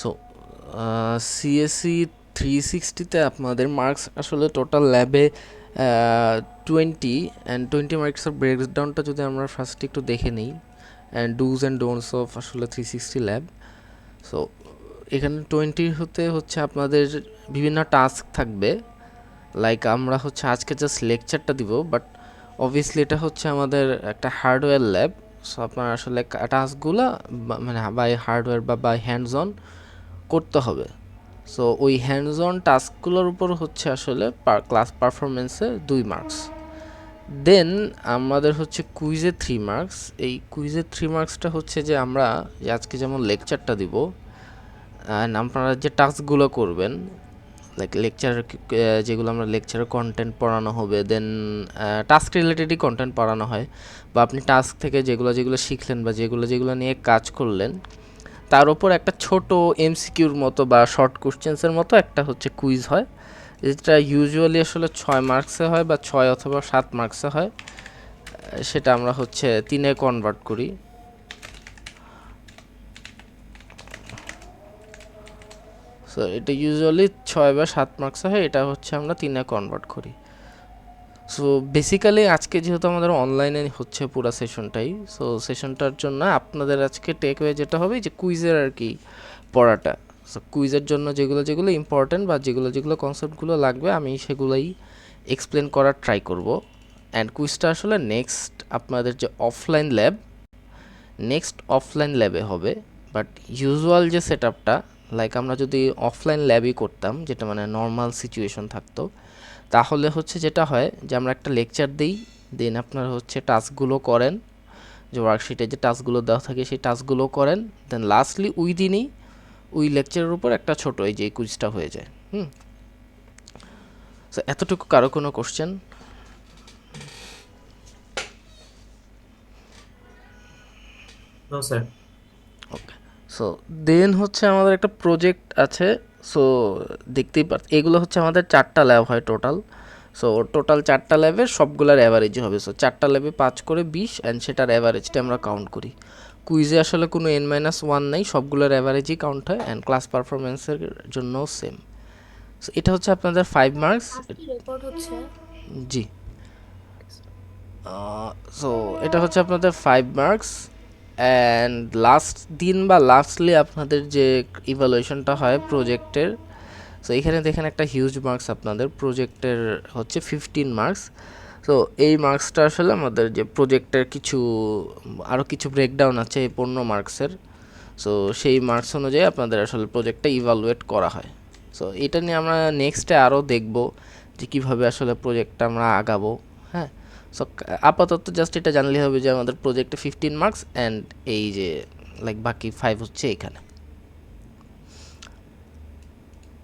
So CSC 360-তে আপনাদের marks আসলে total ল্যাবে 20, অ্যান্ড 20 মার্কসের ব্রেকডাউনটা যদি আমরা ফার্স্ট একটু দেখে নিই, and dos and don'ts of আসলে 360 ল্যাব। সো এখানে 20 হতে হচ্ছে আপনাদের বিভিন্ন টাস্ক থাকবে, লাইক আমরা হচ্ছে আজকে জাস্ট লেকচারটা দিব, বাট অবভিয়াসলি এটা হচ্ছে আমাদের একটা হার্ডওয়্যার ল্যাব। সো আপনার আসলে টাস্কগুলো মানে বাই হার্ডওয়্যার বা বাই হ্যান্ডস অন করতে হবে। সো ওই হ্যান্ডস অন টাস্কগুলোর উপর হচ্ছে আসলে ক্লাস পারফরমেন্সে 2 মার্কস। দেন আমাদের হচ্ছে কুইজে 3 মার্কস। এই কুইজে 3 মার্কসটা হচ্ছে যে আমরা যে আজকে যেমন লেকচারটা দিব, আপনারা যে টাস্কগুলো করবেন, লাইক লেকচার যেগুলো আমরা লেকচারের কন্টেন্ট পড়ানো হবে, দেন টাস্ক রিলেটেডই কন্টেন্ট পড়ানো হয়, বা আপনি টাস্ক থেকে যেগুলো যেগুলো শিখলেন বা যেগুলো যেগুলো নিয়ে কাজ করলেন তার উপর একটা ছোট এমসিকিউর মতো বা শর্ট কোশ্চেন্সের মতো একটা হচ্ছে কুইজ হয়, যেটা ইউজুয়ালি আসলে 6 মার্কসে হয় বা 6 অথবা 7 মার্কসে হয়। সেটা আমরা হচ্ছে 3-এ কনভার্ট করি। সো এটা ইউজুয়ালি 6 বা 7 মার্কসে হয়, এটা হচ্ছে আমরা 3-এ কনভার্ট করি। সো বেসিক্যালি আজকে যেহেতু আমাদের অনলাইনে হচ্ছে পুরো সেশনটাই, সো সেশনটার জন্য আপনাদের আজকে টেক ওয়ে যেটা হবে যে কুইজের আর কি পড়াটা। সো কুইজের জন্য যেগুলো যেগুলো ইম্পর্টেন্ট বা যেগুলো যেগুলো কনসেপ্টগুলো লাগবে আমি সেগুলোই এক্সপ্লেন করার ট্রাই করব। অ্যান্ড কুইজটা আসলে নেক্সট আপনাদের যে অফলাইন ল্যাবে হবে। বাট ইউজুয়াল যে সেট আপটা, লাইক আমরা যদি অফলাইন ল্যাবই করতাম, যেটা মানে নর্মাল সিচুয়েশন থাকতো, তাহলে হচ্ছে যেটা হয় যে আমরা একটা লেকচার দিই, দেন আপনারা হচ্ছে টাস্কগুলো করেন, যে ওয়ার্কশিটে যে টাস্কগুলো দেওয়া থাকে সেই টাস্কগুলো করেন, দেন লাস্টলি ওই দিনই ওই লেকচারের উপর একটা ছোট এই যে কুইজটা হয়ে যায়। সো এতটুকু কারো কোনো question? No sir. Okay. So then হচ্ছে আমাদের একটা প্রজেক্ট আছে। সো দেখতেই এগুলো হচ্ছে আমাদের 4টা ল্যাব হয় টোটাল। সো টোটাল 4টা ল্যাবের সবগুলোর অ্যাভারেজই হবে। সো 4টা ল্যাবে 5 করে 20, অ্যান্ড সেটার অ্যাভারেজটা আমরা কাউন্ট করি। কুইজে আসলে কোনো n-1 নেই, সবগুলোর অ্যাভারেজই কাউন্ট হয়, অ্যান্ড ক্লাস পারফরমেন্সের জন্যও সেম। সো এটা হচ্ছে আপনাদের 5 মার্কস। ক্লাস কি রেকর্ড হচ্ছে? জি। সো এটা হচ্ছে আপনাদের 5 মার্কস। অ্যান্ড লাস্ট দিন বা লাস্টলি আপনাদের যে ইভালুয়েশনটা হয় প্রজেক্টের, সো এখানে দেখেন একটা হিউজ মার্কস আপনাদের প্রজেক্টের হচ্ছে 15 মার্কস। সো এই মার্কসটা আসলে আমাদের যে প্রজেক্টের কিছু আরও কিছু ব্রেকডাউন আছে এই 15 মার্কসের। সো সেই মার্কস অনুযায়ী আপনাদের আসলে প্রজেক্টটা ইভালুয়েট করা হয়। সো এটা নিয়ে আমরা নেক্সটে আরও দেখব যে কীভাবে আসলে প্রজেক্টটা আমরা আগাবো। হ্যাঁ। সো আপাতত জাস্ট এটা জানলে হবে যে আমাদের প্রজেক্টে 15 মার্কস, অ্যান্ড এই যে লাইক বাকি 5 হচ্ছে এখানে।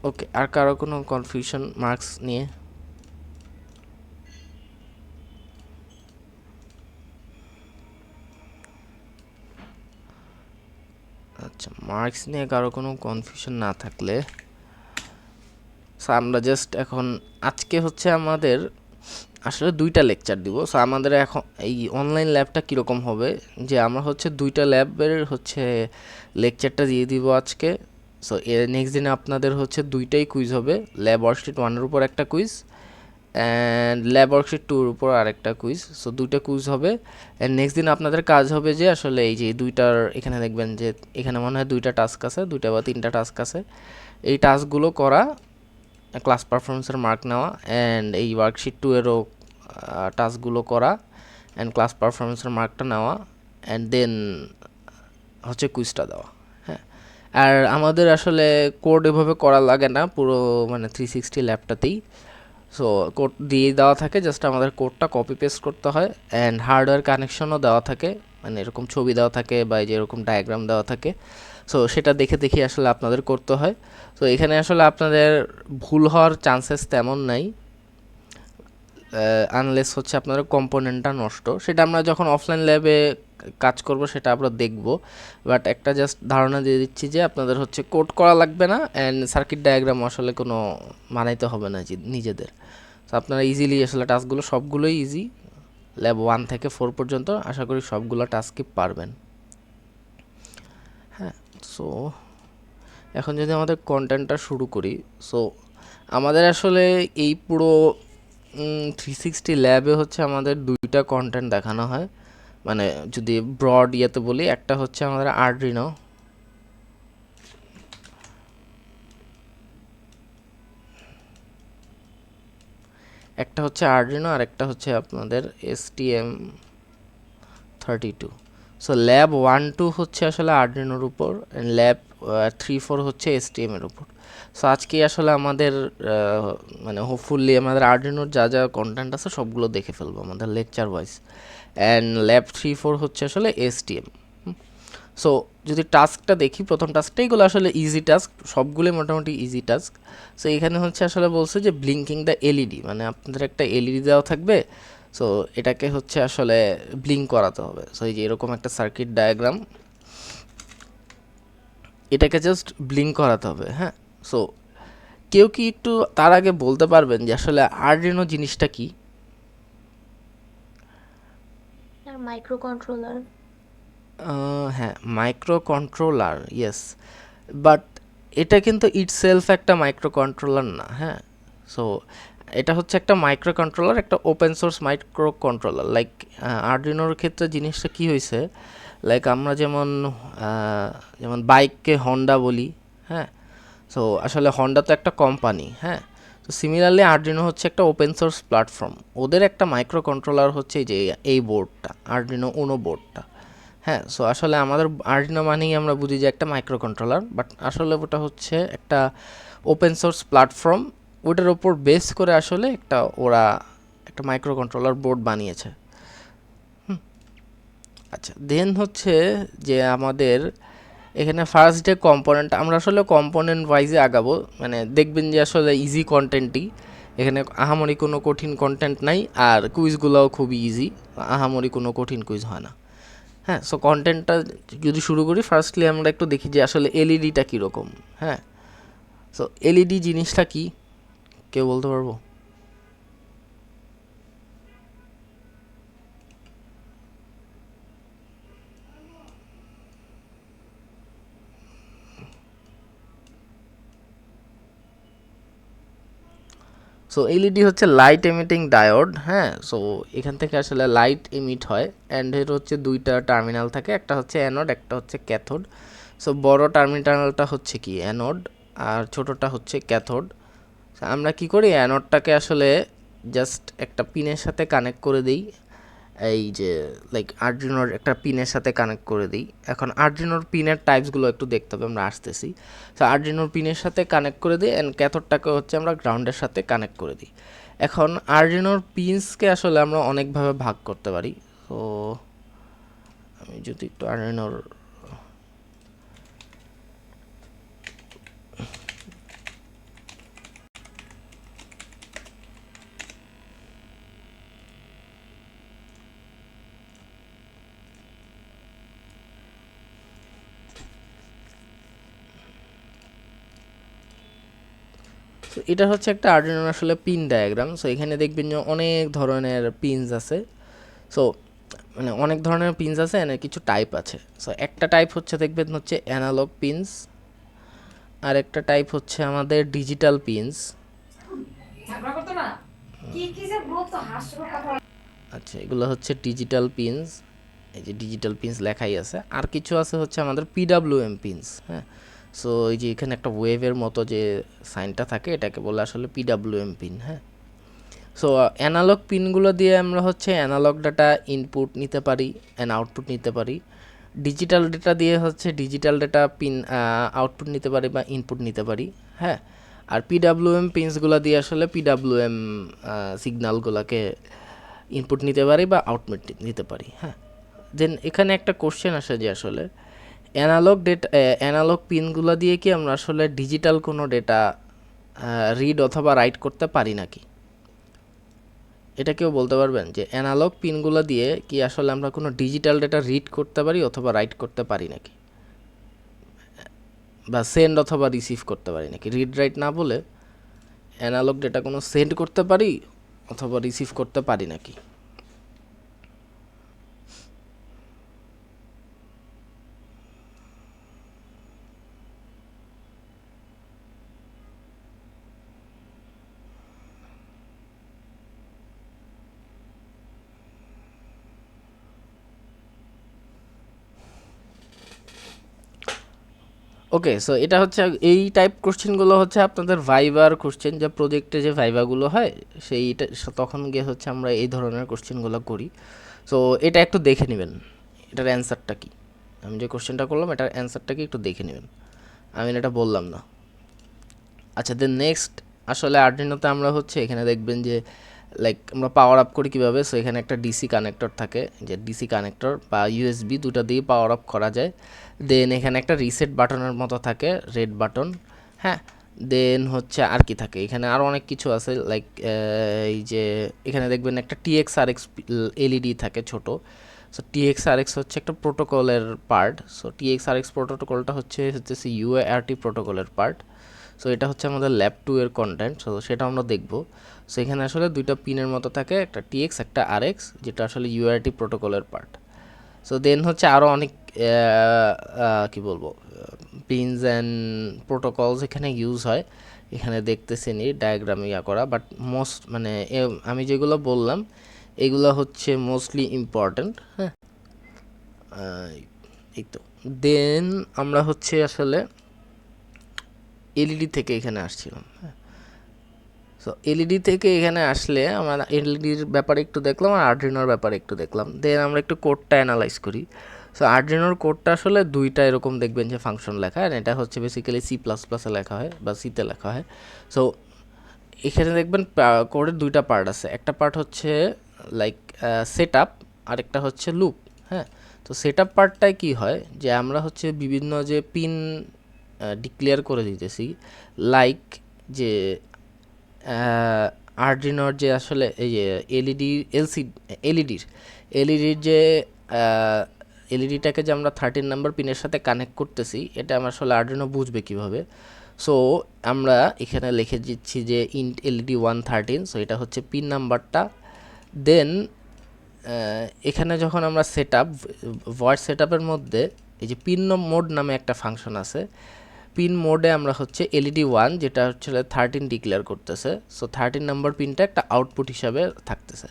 ওকে, আর কারো কোনো কনফিউশন মার্কস নিয়ে? আচ্ছা, মার্কস নিয়ে কারো কোনো কনফিউশন না থাকলে সো আমরা জাস্ট এখন আজকে হচ্ছে আমাদের আসলে 2টা লেকচার দিব। সো আমাদের এখন এই অনলাইন ল্যাবটা কীরকম হবে, যে আমরা হচ্ছে 2টা ল্যাবের হচ্ছে লেকচারটা দিয়ে দিব আজকে। সো এর নেক্সট দিনে আপনাদের হচ্ছে 2টাই কুইজ হবে, ল্যাব ওয়ার্কশিট 1-এর উপর একটা কুইজ, অ্যান্ড ল্যাব ওয়ার্কশিট 2-এর উপর আরেকটা কুইজ। সো 2টা কুইজ হবে, অ্যান্ড নেক্সট দিন আপনাদের কাজ হবে যে আসলে এই যে 2টার এখানে দেখবেন যে এখানে মনে হয় 2টা টাস্ক আছে, 2টা বা 3টা টাস্ক আছে, এই টাস্কগুলো করা, ক্লাস পারফরমেন্সের মার্ক নেওয়া, অ্যান্ড এই ওয়ার্কশিট 2-এরও টাস্কগুলো করা, অ্যান্ড ক্লাস পারফরমেন্সের মার্কটা নেওয়া, অ্যান্ড দেন হচ্ছে কুইজটা দেওয়া। হ্যাঁ। আর আমাদের আসলে কোড এভাবে করা লাগে না পুরো মানে 360 ল্যাবটাতেই। সো কোড দিয়ে দেওয়া থাকে, জাস্ট আমাদের কোডটা কপি পেস্ট করতে হয়, অ্যান্ড হার্ডওয়্যার কানেকশনও দেওয়া থাকে, মানে এরকম ছবি দেওয়া থাকে বা এই যে এরকম ডায়াগ্রাম দেওয়া থাকে। সো সেটা দেখে দেখে আসলে আপনাদের করতে হয়। সো এখানে আসলে আপনাদের ভুল হওয়ার চান্সেস তেমন নাই, আনলেস হচ্ছে আপনার কম্পোনেন্টটা নষ্ট, সেটা আমরা যখন অফলাইন ল্যাবে কাজ করব সেটা আমরা দেখব। বাট একটা জাস্ট ধারণা দিয়ে দিচ্ছি যে আপনাদের হচ্ছে কোড করা লাগবে না, অ্যান্ড সার্কিট ডায়াগ্রাম আসলে কোনো বানাইতে হবে না নিজেদের। তো আপনারা ইজিলি আসলে টাস্কগুলো সবগুলোই ইজি, ল্যাব 1 থেকে 4 পর্যন্ত আশা করি সবগুলো টাস্কই পারবেন। হ্যাঁ। সো এখন যদি আমাদের কন্টেন্টটা শুরু করি, সো আমাদের আসলে এই পুরো 360 ল্যাবে হচ্ছে আমাদের দুইটা কন্টেন্ট দেখানো হয়। মানে যদি ব্রড ইয়েতে বলি, একটা হচ্ছে আমাদের আরডিনো, একটা হচ্ছে আরডিনো আর একটা হচ্ছে আপনাদের STM32। সো ল্যাব 1-2 হচ্ছে আসলে আরডিনোর উপর, ল্যাব 3-4 হচ্ছে STM এর উপর। সো আজকে আসলে আমাদের মানে হোপফুলি আমাদের আরডিনোর যা যা কন্টেন্ট আছে সবগুলো দেখে ফেলবো আমাদের লেকচার ওয়াইজ। অ্যান্ড ল্যাব 3-4 হচ্ছে আসলে STM। সো যদি টাস্কটা দেখি, প্রথম টাস্কটা, এগুলো আসলে ইজি টাস্ক, সবগুলোই মোটামুটি ইজি টাস্ক। সো এখানে হচ্ছে আসলে বলছে যে ব্লিঙ্কিং দ্য এলইডি, মানে আপনাদের একটা এলইডি দেওয়া থাকবে। সো এটাকে হচ্ছে আসলে ব্লিঙ্ক করাতে হবে। সো এই যে এরকম একটা সার্কিট ডায়াগ্রাম, এটাকে জাস্ট ব্লিঙ্ক করাতে হবে। হ্যাঁ, সো কেউ কি একটু তার আগে বলতে পারবেন যে আসলে আরডিনো জিনিসটা কি? আর মাইক্রো কন্ট্রোলার। হ্যাঁ, মাইক্রো কন্ট্রোলার, ইয়েস, বাট এটা কিন্তু ইটসেলফ একটা মাইক্রো কন্ট্রোলার না। হ্যাঁ, সো এটা হচ্ছে একটা মাইক্রো কন্ট্রোলার, একটা open source microcontroller. Like আরডিনোর ক্ষেত্রে জিনিসটা কি হয়েছে, লাইক আমরা যেমন বাইককে হন্ডা বলি। হ্যাঁ, সো আসলে হন্ডা তো একটা কোম্পানি। হ্যাঁ, তো সিমিলারলি আরডিনো হচ্ছে একটা ওপেন সোর্স প্ল্যাটফর্ম। ওদের একটা মাইক্রো কন্ট্রোলার হচ্ছে যে এই বোর্ডটা, আরডিনো উনো বোর্ডটা। হ্যাঁ, সো আসলে আমাদের আরডিনো মানেই আমরা বুঝি যে একটা মাইক্রো কন্ট্রোলার, বাট আসলে ওটা হচ্ছে একটা ওপেন সোর্স প্ল্যাটফর্ম। ওটার ওপর বেস করে আসলে ওরা একটা মাইক্রো কন্ট্রোলার বোর্ড বানিয়েছে। আচ্ছা, দেন হচ্ছে যে আমাদের এখানে ফার্স্ট ডে কম্পোনেন্ট, আমরা আসলে কম্পোনেন্ট ওয়াইজে আগাবো। মানে দেখবেন যে আসলে ইজি কন্টেন্টই, এখানে আহামরি কোনো কঠিন কন্টেন্ট নাই, আর কুইজগুলোও খুবই ইজি, আহামরি কোনো কঠিন কুইজ হয় না। হ্যাঁ, সো কন্টেন্টটা যদি শুরু করি, ফার্স্টলি আমরা একটু দেখি যে আসলে এলইডিটা কীরকম। হ্যাঁ, সো এলইডি জিনিসটা কি, কেউ বলতে পারবো? সো এলইডি হচ্ছে লাইট এমিটিং ডায়োড। হ্যাঁ, সো এখান থেকে আসলে লাইট এমিট হয়, অ্যান্ড এর হচ্ছে দুইটা টার্মিনাল থাকে, একটা হচ্ছে অ্যানোড, একটা হচ্ছে ক্যাথোড। সো বড় টার্মিনালটা হচ্ছে কি অ্যানোড, আর ছোটটা হচ্ছে ক্যাথোড। আমরা কি করি, অ্যানোডটাকে আসলে জাস্ট একটা পিনের সাথে কানেক্ট করে দিই, এই যে লাইক আরডিনোর একটা পিনের সাথে কানেক্ট করে দিই। এখন আরডিনোর পিনের টাইপসগুলো একটু দেখতে হবে, আমরা আসতেছি। সো আরডিনোর পিনের সাথে কানেক্ট করে দিই, অ্যান্ড ক্যাথোডটাকে হচ্ছে আমরা গ্রাউন্ডের সাথে কানেক্ট করে দিই। এখন আরডিনোর পিনসকে আসলে আমরা অনেকভাবে ভাগ করতে পারি। তো আমি যদি একটু আরডিনোর, তো এটা হচ্ছে একটা আরডিনোর আসলে পিন ডায়াগ্রাম। সো এখানে দেখবেন যে অনেক ধরনের পিনস আছে। সো মানে অনেক ধরনের পিনস আছে, এর কিছু টাইপ আছে। সো একটা টাইপ হচ্ছে দেখবেন হচ্ছে অ্যানালগ পিনস, আর একটা টাইপ হচ্ছে আমাদের ডিজিটাল পিনস। আচ্ছা, এগুলো হচ্ছে ডিজিটাল পিনস, এই যে ডিজিটাল পিনস লেখাই আছে। আর কিছু আছে হচ্ছে আমাদের পিডাব্লিউএম পিনস। হ্যাঁ, সো এই যে এখানে একটা ওয়েভের মতো যে সাইনটা থাকে, এটাকে বলে আসলে পিডাব্লিউএম পিন। হ্যাঁ, সো অ্যানালগ পিনগুলো দিয়ে আমরা হচ্ছে অ্যানালগ ডাটা ইনপুট নিতে পারি অ্যান্ড আউটপুট নিতে পারি। ডিজিটাল ডেটা দিয়ে হচ্ছে ডিজিটাল ডেটা পিন আউটপুট নিতে পারি বা ইনপুট নিতে পারি। হ্যাঁ, আর পিডাব্লিউএম পিনসগুলো দিয়ে আসলে পিডাব্লিউএম সিগন্যালগুলোকে ইনপুট নিতে পারি বা আউটপুট নিতে পারি। হ্যাঁ, দেন এখানে একটা কোশ্চেন আসে যে আসলে অ্যানালগ পিনগুলো দিয়ে কি আমরা আসলে ডিজিটাল কোনো ডেটা রিড অথবা রাইট করতে পারি নাকি? এটা কেউ বলতে পারবেন যে অ্যানালগ পিনগুলো দিয়ে কি আসলে আমরা কোনো ডিজিটাল ডেটা রিড করতে পারি অথবা রাইট করতে পারি নাকি, বা সেন্ড অথবা রিসিভ করতে পারি নাকি? রিড রাইট না বলে অ্যানালগ ডেটা কোনো সেন্ড করতে পারি অথবা রিসিভ করতে পারি নাকি? ওকে, সো এটা হচ্ছে এই টাইপ কোশ্চেনগুলো হচ্ছে আপনাদের ভাইবার কোশ্চেন, যে প্রজেক্টে যে ভাইভাগুলো হয় সেইটা, তখন গিয়ে হচ্ছে আমরা এই ধরনের কোশ্চেনগুলো করি। সো এটা একটু দেখে নেবেন, এটার অ্যান্সারটা কি। আমি যে কোশ্চেনটা করলাম এটার অ্যান্সারটা কি একটু দেখে নেবেন, আমি এটা বললাম না। আচ্ছা, দেন নেক্সট আসলে আর্ডিনোতে আমরা হচ্ছে এখানে দেখবেন যে লাইক আমরা পাওয়ার আপ করি কীভাবে। সো এখানে একটা ডিসি কানেক্টর থাকে, যে ডিসি কানেক্টর বা ইউএসবি দুটো দিয়ে পাওয়ার আপ করা যায়। দেন এখানে একটা রিসেট বাটনের মতো থাকে, রেড বাটন। হ্যাঁ, দেন হচ্ছে আর কি থাকে, এখানে আরও অনেক কিছু আছে লাইক এই যে এখানে দেখবেন একটা টিএক্স আর এক্স এলইডি থাকে ছোট। সো টিএক্স আর এক্স হচ্ছে একটা প্রোটোকলের পার্ট। সো টিএক্স আর এক্স প্রোটোকলটা হচ্ছে ইউএআরটি প্রোটোকলের পার্ট। সো এটা হচ্ছে আমাদের ল্যাব 2 এর কন্টেন্ট, সো সেটা আমরা দেখব। সো এখানে আসলে দুইটা পিনের মতো থাকে, একটা টিএক্স একটা আরএক্স, যেটা আসলে ইউআরটি প্রোটোকলের পার্ট। সো দেন হচ্ছে আরও অনেক কি বলবো পিনস অ্যান্ড প্রোটোকলস এখানে ইউজ হয়, এখানে দেখতেছেনি ডায়াগ্রাম করা। বাট মোস্ট মানে আমি যেগুলো বললাম এগুলো হচ্ছে মোস্টলি ইম্পর্ট্যান্ট। হ্যাঁ, এই তো। দেন আমরা হচ্ছে আসলে এলইডি থেকে এখানে আসছিলাম। হ্যাঁ, সো এলইডি থেকে এখানে আসলে আমরা এলইডির ব্যাপারে একটু দেখলাম আর আর্ডিনোর ব্যাপারে একটু দেখলাম। দেন আমরা একটু কোডটা অ্যানালাইজ করি। সো আর্ডিনোর কোডটা আসলে দুইটা এরকম দেখবেন যে ফাংশন লেখা, আর এটা হচ্ছে বেসিক্যালি C++-এ লেখা হয় বা সিতে লেখা হয়। সো এখানে দেখবেন কোডের দুইটা পার্ট আছে, একটা পার্ট হচ্ছে লাইক সেট আপ, আরেকটা হচ্ছে লুপ। হ্যাঁ, তো সেট আপ পার্টটায় কী হয় যে আমরা হচ্ছে বিভিন্ন যে পিন ডিক্লেয়ার করে দিতেছি, লাইক যে আর্ডিনোর যে আসলে এই যে এলইডির যে এলইডিটাকে যে আমরা 13 নাম্বার পিনের সাথে কানেক্ট করতেছি, এটা আমরা আসলে আর্ডিনো বুঝবে কীভাবে। সো আমরা এখানে লিখে দিচ্ছি যে ইন্ট এলইডি 113, সো এটা হচ্ছে পিন নাম্বারটা। দেন এখানে যখন আমরা ভয়েস সেট আপের মধ্যে এই যে পিন মোড নামে একটা ফাংশন আছে, পিন মোডে আমরা হচ্ছে এলইডি 1 যেটা হচ্ছে 13 ডিক্লেয়ার করতেছে। সো 13 নাম্বার পিনটা একটা আউটপুট হিসাবে থাকতেছে।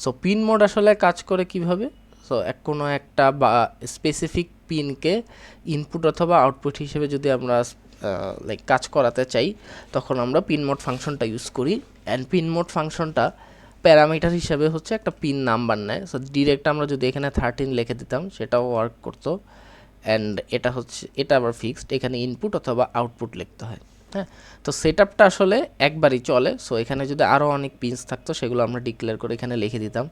সো পিন মোড আসলে কাজ করে কিভাবে, সো কোনো একটা বা স্পেসিফিক পিনকে ইনপুট অথবা আউটপুট হিসেবে যদি আমরা লাইক কাজ করাতে চাই, তখন আমরা পিন মোড ফাংশনটা ইউজ করি। অ্যান্ড পিন মোড ফাংশনটা প্যারামিটার হিসাবে হচ্ছে একটা পিন নাম্বার নেয়। সো ডিরেক্ট আমরা যদি এখানে 13 লিখে দিতাম সেটাও ওয়ার্ক করতো। অ্যান্ড এটা হচ্ছে এটা আবার ফিক্সড, এখানে ইনপুট অথবা আউটপুট লিখতে হয়। হ্যাঁ, তো সেট আপটা আসলে একবারই চলে। সো এখানে যদি আরও অনেক পিনস থাকতো সেগুলো আমরা ডিক্লেয়ার করে এখানে লিখে দিতাম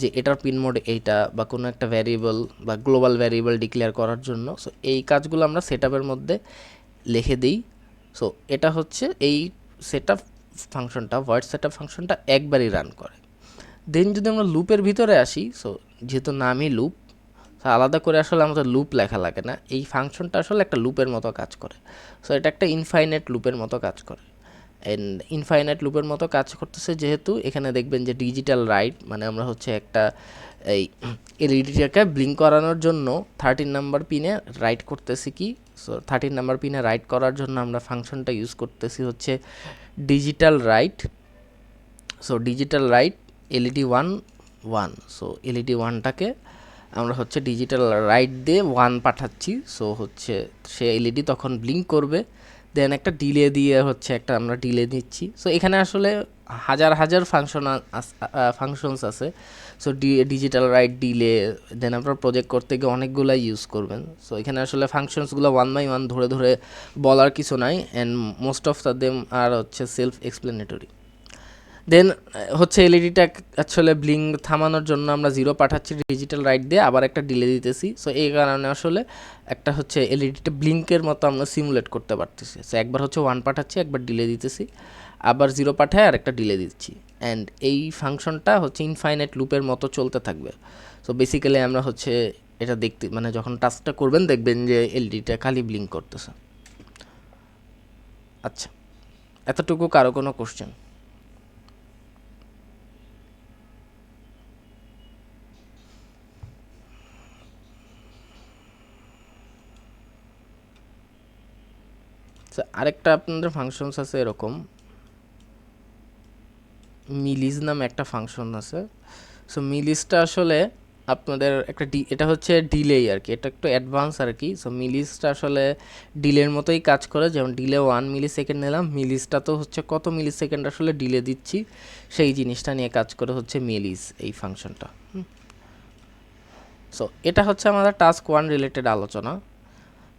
যে এটার পিন মোড এইটা, বা কোনো একটা ভ্যারিয়েবল বা গ্লোবাল ভ্যারিয়েবল ডিক্লেয়ার করার জন্য। সো এই কাজগুলো আমরা সেট আপের মধ্যে লিখে দিই। সো এটা হচ্ছে এই সেট আপ ফাংশনটা, ভয়েড সেট আপ ফাংশনটা একবারই রান করে। দেন যদি আমরা লুপের ভিতরে আসি, সো যেহেতু নামই লুপ, আলাদা করে আসলে আমাদের লুপ লেখা লাগে না, এই ফাংশনটা আসলে একটা লুপের মতো কাজ করে। সো এটা একটা ইনফাইনাইট লুপের মতো কাজ করে। অ্যান্ড ইনফাইনাইট লুপের মতো কাজ করতেছে যেহেতু, এখানে দেখবেন যে ডিজিটাল রাইট, মানে আমরা হচ্ছে একটা এই এলইডিটাকে ব্লিঙ্ক করানোর জন্য 13 নাম্বার পিনে রাইট করতেছি কি। সো 13 নাম্বার পিনে রাইট করার জন্য আমরা ফাংশনটা ইউজ করতেছি হচ্ছে digital write. So digital write LED 1 so LED 1টাকে আমরা হচ্ছে ডিজিটাল রাইট দিয়ে 1 পাঠাচ্ছি। সো হচ্ছে সে এলইডি তখন ব্লিঙ্ক করবে। দেন একটা ডিলে দিয়ে হচ্ছে একটা আমরা ডিলে দিচ্ছি। সো এখানে আসলে হাজার হাজার ফাংশনস আছে। সো ডিজিটাল রাইট, ডিলে, দেন আপনার প্রজেক্ট করতে গিয়ে অনেকগুলাই ইউজ করবেন। সো এখানে আসলে ফাংশনসগুলো 1 বাই 1 ধরে ধরে বলার কিছু নাই, and most of them are হচ্ছে সেলফ এক্সপ্লেনেটরি। দেন হচ্ছে এলইডিটা আসলে ব্লিঙ্ক থামানোর জন্য আমরা 0 পাঠাচ্ছি ডিজিটাল রাইট দিয়ে, আবার একটা ডিলে দিতেছি। সো এই কারণে আসলে একটা হচ্ছে এলইডিটা ব্লিঙ্কের মতো আমরা সিমুলেট করতে পারতেছি। সো একবার হচ্ছে 1 পাঠাচ্ছি, একবার ডিলে দিতেছি, আবার 0 পাঠায় আর একটা ডিলে দিচ্ছি। অ্যান্ড এই ফাংশনটা হচ্ছে ইনফাইনাইট লুপের মতো চলতে থাকবে। সো বেসিক্যালি আমরা হচ্ছে এটা দেখতে, মানে যখন টাস্কটা করবেন দেখবেন যে এলইডিটা খালি ব্লিঙ্ক করতেছে। আচ্ছা, এতটুকু কারো কোনো কোশ্চেন? আরেকটা আপনাদের ফাংশনস আছে এরকম, মিলিজ নামে একটা ফাংশন আছে। সো মিলিজটা আসলে আপনাদের একটা এটা হচ্ছে ডিলে আর কি, এটা একটু অ্যাডভান্স আর কি। সো মিলিসটা আসলে ডিলের মতোই কাজ করে, যেমন ডিলে 1 মিলি সেকেন্ড নিলাম, মিলিসটা তো হচ্ছে কত মিলি সেকেন্ড আসলে ডিলে দিচ্ছি সেই জিনিসটা নিয়ে কাজ করে হচ্ছে মিলিস এই ফাংশনটা। সো এটা হচ্ছে আমাদের টাস্ক 1 রিলেটেড আলোচনা।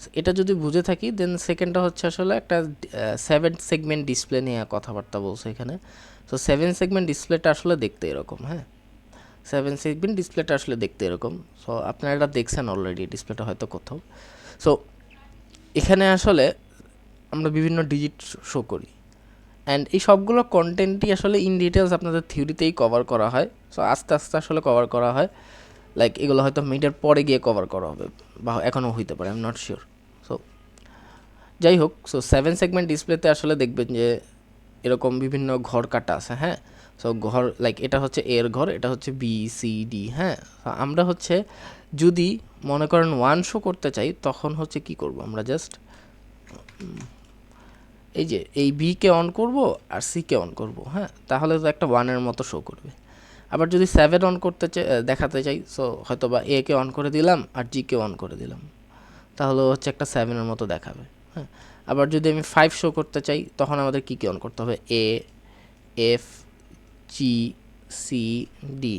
So, এটা যদি বুঝে থাকি দেন সেকেন্ডটা হচ্ছে আসলে একটা 7 সেগমেন্ট ডিসপ্লে নিয়ে কথাবার্তা বলছে এখানে। সো 7 সেগমেন্ট ডিসপ্লেটা আসলে দেখতে এরকম, হ্যাঁ 7 সেগমেন্ট ডিসপ্লেটা আসলে দেখতে এরকম। সো আপনারা এটা দেখছেন অলরেডি ডিসপ্লেটা হয়তো কোথাও। সো এখানে আসলে আমরা বিভিন্ন ডিজিট শো করি, অ্যান্ড এই সবগুলো কন্টেন্টই আসলে ইন ডিটেলস আপনাদের থিওরিতেই কভার করা হয়। সো আস্তে আস্তে আসলে কভার করা হয়, লাইক এগুলো হয়তো মিডের পরে গিয়ে কভার করা হবে বা এখনও হইতে পারে, I am not sure. So যাই হোক, সো 7 সেগমেন্ট ডিসপ্লেতে আসলে দেখবেন যে এরকম বিভিন্ন ঘর কাটা আছে, হ্যাঁ। সো ঘর লাইক এটা হচ্ছে এর ঘর, এটা হচ্ছে বি সি ডি, হ্যাঁ। আমরা হচ্ছে যদি মনে করেন 1 শো করতে চাই তখন হচ্ছে কি করব, আমরা জাস্ট এই যে এই বিকে অন করব আর সিকে অন করব, হ্যাঁ, তাহলে তো একটা 1-এর মতো শো করবে। আবার যদি 7 অন করতে চাই, দেখাতে চাই, সো হয়তো বা এ কে অন করে দিলাম আর জি কে অন করে দিলাম, তাহলে হচ্ছে একটা 7-এর মতো দেখাবে, হ্যাঁ। আবার যদি আমি 5 শো করতে চাই তখন আমাদের কী কী অন করতে হবে, A F G C D,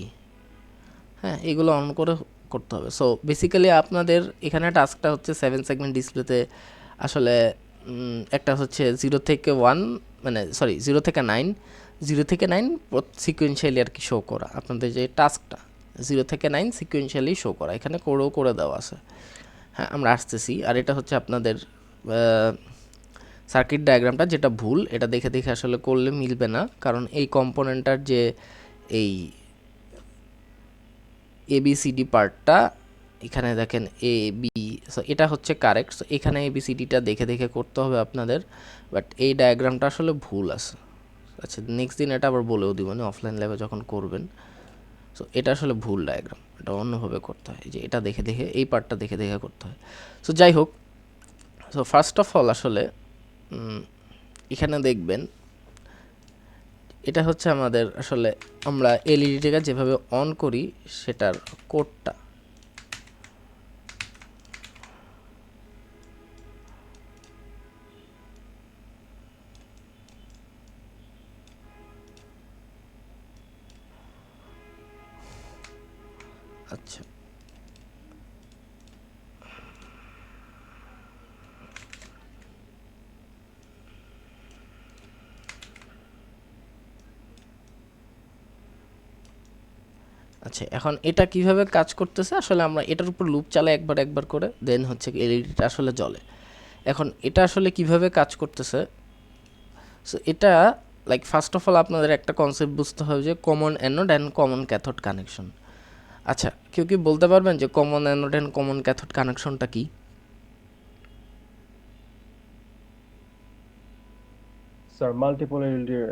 হ্যাঁ, এগুলো অন করে করতে হবে। সো বেসিক্যালি আপনাদের এখানে টাস্কটা হচ্ছে 7 সেগমেন্ট ডিসপ্লেতে আসলে একটা হচ্ছে 0 থেকে 1, মানে সরি 0 থেকে 9, 0 থেকে 9 সিকুয়েন্সিয়ালি আর কি শো করা, আপনাদের যে টাস্কটা 0 থেকে 9 সিকুয়েন্সিয়ালি শো করা, এখানে করেও করে দেওয়া আছে, হ্যাঁ আমরা আসতেছি। আর এটা হচ্ছে আপনাদের সার্কিট ডায়াগ্রামটা, যেটা ভুল এটা দেখে দেখে আসলে করলে মিলবে না, কারণ এই কম্পোনেন্টটার যে এই এবিসিডি পার্টটা এখানে দেখেন এ বি, সো এটা হচ্ছে কারেক্ট। সো এখানে এবিসিডিটা দেখে দেখে করতে হবে আপনাদের, বাট এই ডায়াগ্রামটা আসলে ভুল আছে। আচ্ছা নেক্সট দিন এটা আবার বলেও দিব না অফলাইন ল্যাবে যখন করবেন। সো এটা আসলে ভুল ডায়াগ্রাম, এটা অন্যভাবে করতে হয়, যে এটা দেখে দেখে এই পার্টটা দেখে দেখে করতে হয়। সো যাই হোক, সো ফার্স্ট অফ অল আসলে এখানে দেখবেন এটা হচ্ছে আমাদের আসলে আমরা এলইডিটাকে যেভাবে অন করি সেটার কোডটা। আচ্ছা আচ্ছা, এখন এটা কিভাবে কাজ করতেছে আসলে আমরা এটার উপর লুপ চালাই একবার একবার করে, দেন হচ্ছে এলইডিটা আসলে জ্বলে। এখন এটা আসলে কিভাবে কাজ করতেছে, সো এটা লাইক ফার্স্ট অফ অল আপনাদের একটা কনসেপ্ট বুঝতে হবে যে common anode and common cathode connection. আচ্ছা কেউ কি বলতে পারবেন যে common anode and common cathode কানেকশনটা কি? স্যার মাল্টিপল এলইডির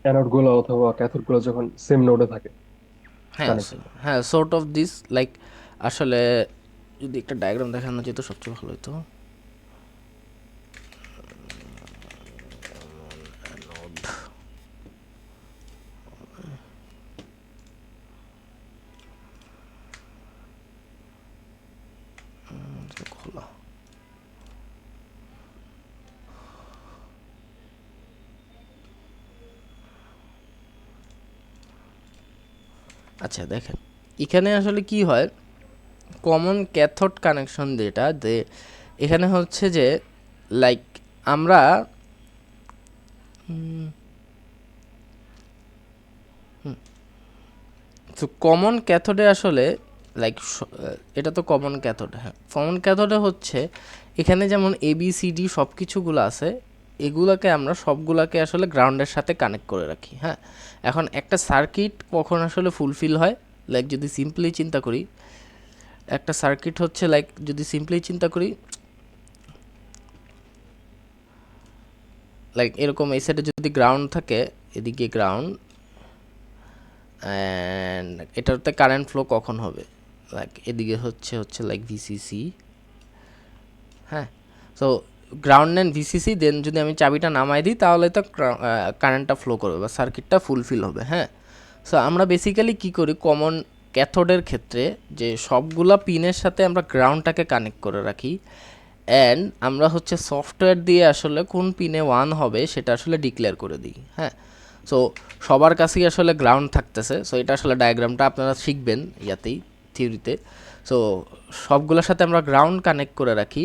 অ্যানোড গুলো অথবা ক্যাথোড গুলো যখন সেম নোডে থাকে হ্যাঁ কানেক্টেড। হ্যাঁ, সর্ট অফ দিস লাইক আসলে যদি একটা ডায়াগ্রাম দেখানো যেত সবচেয়ে ভালো হতো। খোলা আচ্ছা দেখেন এখানে আসলে কি হয়, কমন ক্যাথোড কানেকশন যেটা যে এখানে হচ্ছে যে লাইক আমরা তো কমন ক্যাথোডে আসলে লাইক এটা তো কমন ক্যাথোড, হ্যাঁ কমন ক্যাথোডে হচ্ছে এখানে যেমন এবিসিডি সব কিছুগুলো আছে, এগুলাকে আমরা সবগুলাকে আসলে গ্রাউন্ডের সাথে কানেক্ট করে রাখি, হ্যাঁ। এখন একটা সার্কিট কখন আসলে ফুলফিল হয়, লাইক যদি সিম্পলি চিন্তা করি একটা সার্কিট হচ্ছে লাইক যদি সিম্পলি চিন্তা করি লাইক এরকম এই সাইডে যদি গ্রাউন্ড থাকে, এদিকে গ্রাউন্ড, অ্যান্ড এটাতে কারেন্ট ফ্লো কখন হবে, লাইক এদিকে হচ্ছে হচ্ছে লাইক ভিসিসি, হ্যাঁ। সো গ্রাউন্ড নেন ভিসিসি, দেন যদি আমি চাবিটা নামাই দিই তাহলে তো কারেন্টটা ফ্লো করবে বা সার্কিটটা ফুলফিল হবে, হ্যাঁ। সো আমরা বেসিক্যালি কী করি, কমন ক্যাথোডের ক্ষেত্রে যে সবগুলা পিনের সাথে আমরা গ্রাউন্ডটাকে কানেক্ট করে রাখি, অ্যান্ড আমরা হচ্ছে সফটওয়্যার দিয়ে আসলে কোন পিনে 1 হবে সেটা আসলে ডিক্লেয়ার করে দিই। হ্যাঁ, সো সবার কাছেই আসলে গ্রাউন্ড থাকতেছে। সো এটা আসলে ডায়াগ্রামটা আপনারা শিখবেন ইয়াতেই, থিওরিতে। সো সবগুলোর সাথে আমরা গ্রাউন্ড কানেক্ট করে রাখি,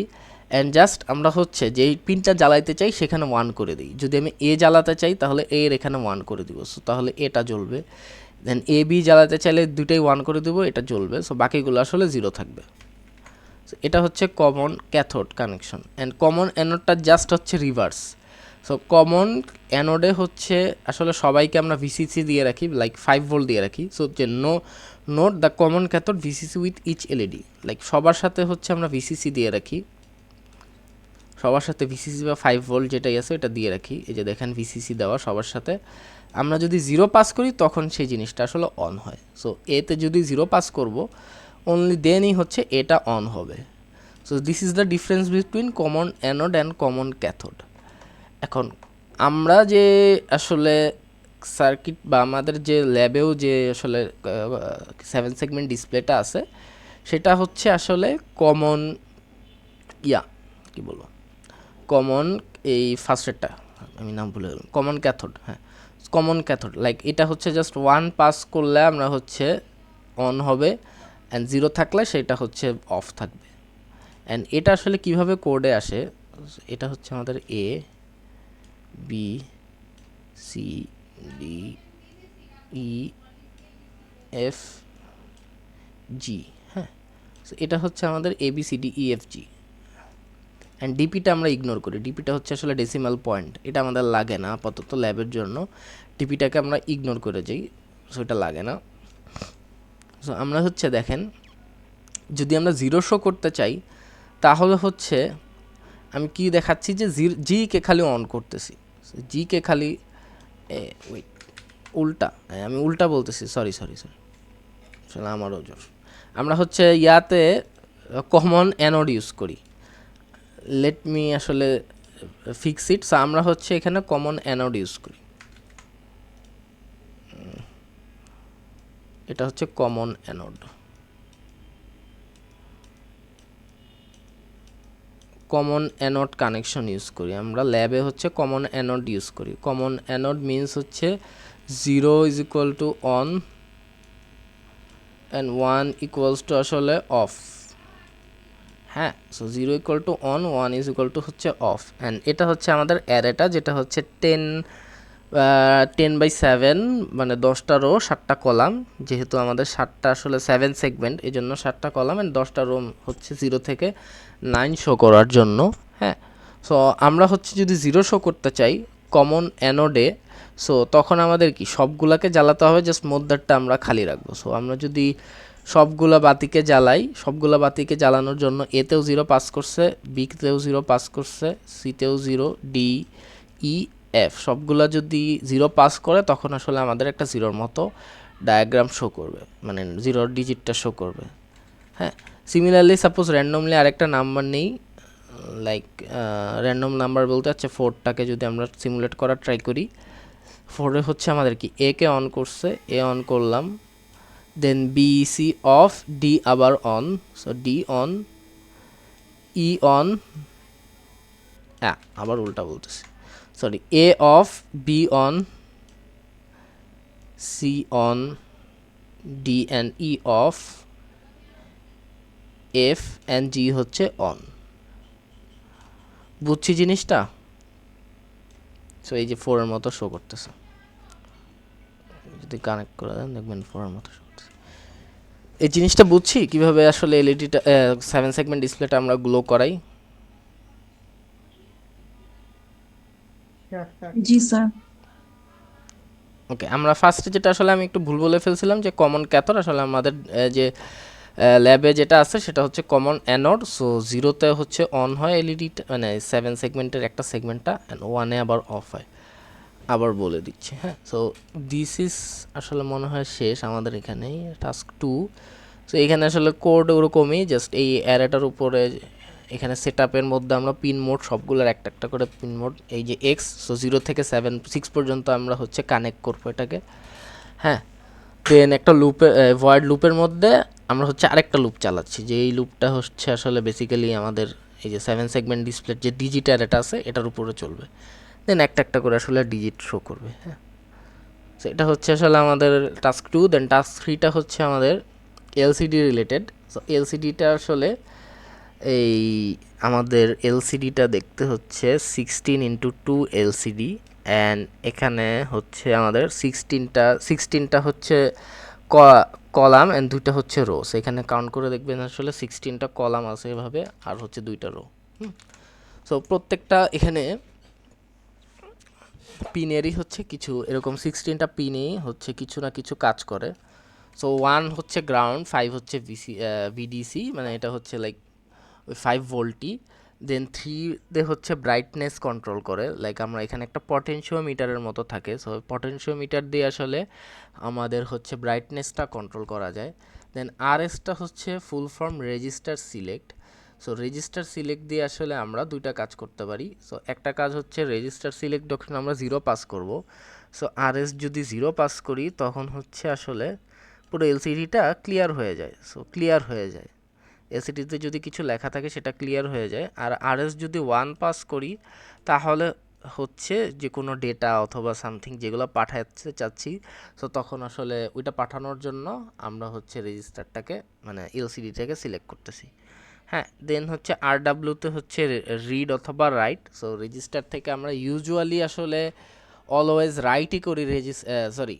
অ্যান্ড জাস্ট আমরা হচ্ছে যেই পিনটা জ্বালাইতে চাই সেখানে 1 করে দিই। যদি আমি এ জ্বালাতে চাই তাহলে এর এখানে 1 করে দিব, সো তাহলে এটা জ্বলবে। দেন এ বি জ্বালাতে চাইলে দুইটাই 1 করে দেবো, এটা জ্বলবে। সো বাকিগুলো আসলে 0 থাকবে। সো এটা হচ্ছে common cathode connection, and common অ্যানোডটা জাস্ট হচ্ছে রিভার্স। সো কমন অ্যানোডে হচ্ছে আসলে সবাইকে আমরা ভিসিসি দিয়ে রাখি, লাইক 5 ভোল্ট দিয়ে রাখি। সো যে note the common cathode VCC with each LED, like সবার সাথে হচ্ছে আমরা ভিসিসি দিয়ে রাখি, সবার সাথে ভিসিসি বা 5 ভোল্ট যেটাই আছে এটা দিয়ে রাখি। এই যে দেখেন ভিসিসি দেওয়া সবার সাথে। আমরা যদি 0 পাস করি তখন সেই জিনিসটা আসলে অন হয়। সো এতে যদি 0 পাস করব অনলি দেনই হচ্ছে এটা অন হবে। So this is the difference between common anode and common cathode. এখন আমরা যে আসলে সার্কিট বা আমাদের যে ল্যাবেও যে আসলে 7 সেগমেন্ট ডিসপ্লেটা আছে সেটা হচ্ছে আসলে কমন কি বলবো, কমন এই ফার্স্টেরটা আমি নাম ভুলে গেলাম, কমন ক্যাথোড। হ্যাঁ, কমন ক্যাথোড, লাইক এটা হচ্ছে জাস্ট 1 পাস করলে আমরা হচ্ছে অন হবে, অ্যান্ড 0 থাকলে সেটা হচ্ছে অফ থাকবে। অ্যান্ড এটা আসলে কিভাবে কোডে আসে, এটা হচ্ছে আমাদের A B C D E F G. হ্যাঁ, সো এটা হচ্ছে আমাদের A B C D E F G, and ডিপিটা আমরা ইগনোর করি। ডিপিটা হচ্ছে আসলে ডেসিমাল পয়েন্ট, এটা আমাদের লাগে না আপাতত ল্যাবের জন্য। ডিপিটাকে আমরা ইগনোর করে যাই, সো এটা লাগে না। সো আমরা হচ্ছে দেখেন যদি আমরা 0 শো করতে চাই তাহলে হচ্ছে আমি কি দেখাচ্ছি যে জিকে খালি অন করতেছি, জিকে খালি ওয়েট উল্টা, আমি উল্টা বলতেছি, সরি আসলে আমারও জোর। আমরা হচ্ছে ইয়াতে কমন অ্যানোড ইউজ করি, লেট মি আসলে ফিক্স ইট। সো আমরা হচ্ছে এখানে কমন অ্যানোড ইউজ করি, এটা হচ্ছে common anode. Common anode connection use করি আমরা ল্যাবে, হচ্ছে কমন অ্যানোড ইউজ করি। কমন অ্যানোড মিনস হচ্ছে 0 is equal to on and 1 equals to আসলে অফ। হ্যাঁ, so 0 equal to on, 1 is equal to হচ্ছে অফ। অ্যান্ড এটা হচ্ছে আমাদের অ্যারেটা, যেটা হচ্ছে 10/7, মানে 10টা রো 7টা কলাম। যেহেতু আমাদের 7টা আসলে 7 সেগমেন্ট, এই জন্য 7টা কলাম অ্যান্ড 10টা রো হচ্ছে 0 থেকে 9 শো করার জন্য। হ্যাঁ, সো আমরা হচ্ছে যদি 0 শো করতে চাই কমন অ্যানোডে, সো তখন আমাদের কি সবগুলাকে জ্বালাতে হবে, জাস্ট মধ্যেরটা আমরা খালি রাখবো। সো আমরা যদি সবগুলা বাতিকে জ্বালাই, সবগুলা বাতিকে জ্বালানোর জন্য এতেও 0 পাস করছে, বিতেও 0 পাস করছে, সিতেও 0, ডি ই এফ সবগুলা যদি 0 পাস করে তখন আসলে আমাদের একটা 0-র মতো ডায়াগ্রাম শো করবে, মানে 0-র ডিজিটটা শো করবে। হ্যাঁ, সিমিলারলি সাপোজ র্যান্ডমলি আরেকটা নাম্বার নেই, লাইক র্যান্ডম নাম্বার বলতে হচ্ছে 4টাকে যদি আমরা সিমুলেট করার ট্রাই করি, 4-এ হচ্ছে আমাদের কি এ কে অন করছে, এ অন করলাম, then B C off, D আবার on, so D on, E on, আবার উল্টা বলতেছি, sorry, A off, B on, C on, D and E off, F and G হচ্ছে অন। বুঝছি জিনিসটা? সো এই যে 4-এর মতো শো করতেছে, যদি কানেক্ট করে দেন দেখবেন 4-এর মতো শো করতেছে। এই জিনিসটা বুঝছি কিভাবে আসলে এলইডিটা 7 সেগমেন্ট ডিসপ্লেটা আমরা গ্লো করাই। জি স্যার। ওকে, আমরা ফার্স্টে যেটা আসলে আমি একটু ভুল বলে ফেলছিলাম যে কমন ক্যাথোড, আসলে আমাদের যে ল্যাবে যেটা আছে সেটা হচ্ছে কমন অ্যানোড। সো 0-তে হচ্ছে অন হয় এলইডিটা, মানে 7 সেগমেন্টের একটা সেগমেন্টটা, অ্যান্ড 1-এ আবার অফ হয়। আবার বলে দিচ্ছি, হ্যাঁ। সো দিস ইজ আসলে মনে হয় শেষ আমাদের এখানে টাস্ক 2। সো এখানে আসলে কোড ওরকমই, জাস্ট এই অ্যারেটার উপরে এখানে সেটআপের মধ্যে আমরা পিন মোড সবগুলোর একটা একটা করে পিন মোড, এই যে এক্স, সো 0 থেকে 6 পর্যন্ত আমরা হচ্ছে কানেক্ট করবো এটাকে। হ্যাঁ, দেন একটা লুপে ভয়েড লুপের মধ্যে আমরা হচ্ছে আরেকটা লুপ চালাচ্ছি, যে এই লুপটা হচ্ছে আসলে বেসিক্যালি আমাদের এই যে 7 সেগমেন্ট ডিসপ্লের যে ডিজিট অ্যারেটা আছে এটার উপরে চলবে। দেন একটা একটা করে আসলে ডিজিট শো করবে। হ্যাঁ, সো এটা হচ্ছে আসলে আমাদের টাস্ক 2। দেন টাস্ক 3টা হচ্ছে আমাদের এলসিডি রিলেটেড। সো এলসিডিটা আসলে এই আমাদের এলসিডিটা দেখতে হচ্ছে 16x2 এলসিডি, অ্যান্ড এখানে হচ্ছে আমাদের সিক্সটিনটা হচ্ছে কলাম অ্যান্ড দুইটা হচ্ছে রো। এখানে কাউন্ট করে দেখবেন আসলে 16টা কলাম আছে এভাবে, আর হচ্ছে দুইটা রো। সো প্রত্যেকটা এখানে পিনেরই হচ্ছে কিছু এরকম 16টা পিনেই হচ্ছে কিছু না কিছু কাজ করে। সো 1 হচ্ছে গ্রাউন্ড, 5 হচ্ছে ভিডিসি, মানে এটা হচ্ছে লাইক ওই 5 ভোল্টই। দেন 3 হচ্ছে ব্রাইটনেস কন্ট্রোল করে, লাইক আমরা এখানে একটা পটেনশিওমিটারের মতো থাকে। সো পটেনশিওমিটার দিয়ে আসলে আমাদের হচ্ছে ব্রাইটনেসটা কন্ট্রোল করা যায়। দেন আরএসটা হচ্ছে full form register select. So register select দিয়ে আসলে আমরা দুইটা কাজ করতে পারি। সো একটা কাজ হচ্ছে রেজিস্টার সিলেক্ট যখন আমরা 0 পাস করব, সো আরএস যদি 0 পাস করি তখন হচ্ছে আসলে পুরো এলসিডিটা ক্লিয়ার হয়ে যায়। সো ক্লিয়ার হয়ে যায়, এলসিডিতে যদি কিছু লেখা থাকে সেটা ক্লিয়ার হয়ে যায়। আর আরএস যদি 1 পাস করি তাহলে হচ্ছে যে কোনো ডেটা অথবা সামথিং যেগুলো পাঠাতে চাচ্ছি, সো তখন আসলে ওইটা পাঠানোর জন্য আমরা হচ্ছে রেজিস্টারটাকে মানে এলসিডিটাকে সিলেক্ট করতেছি। হ্যাঁ, দেন হচ্ছে আরডাব্লিউতে হচ্ছে রিড অথবা রাইট। সো রেজিস্টার থেকে আমরা ইউজুয়ালি আসলে অলওয়েজ রাইটই করি, সরি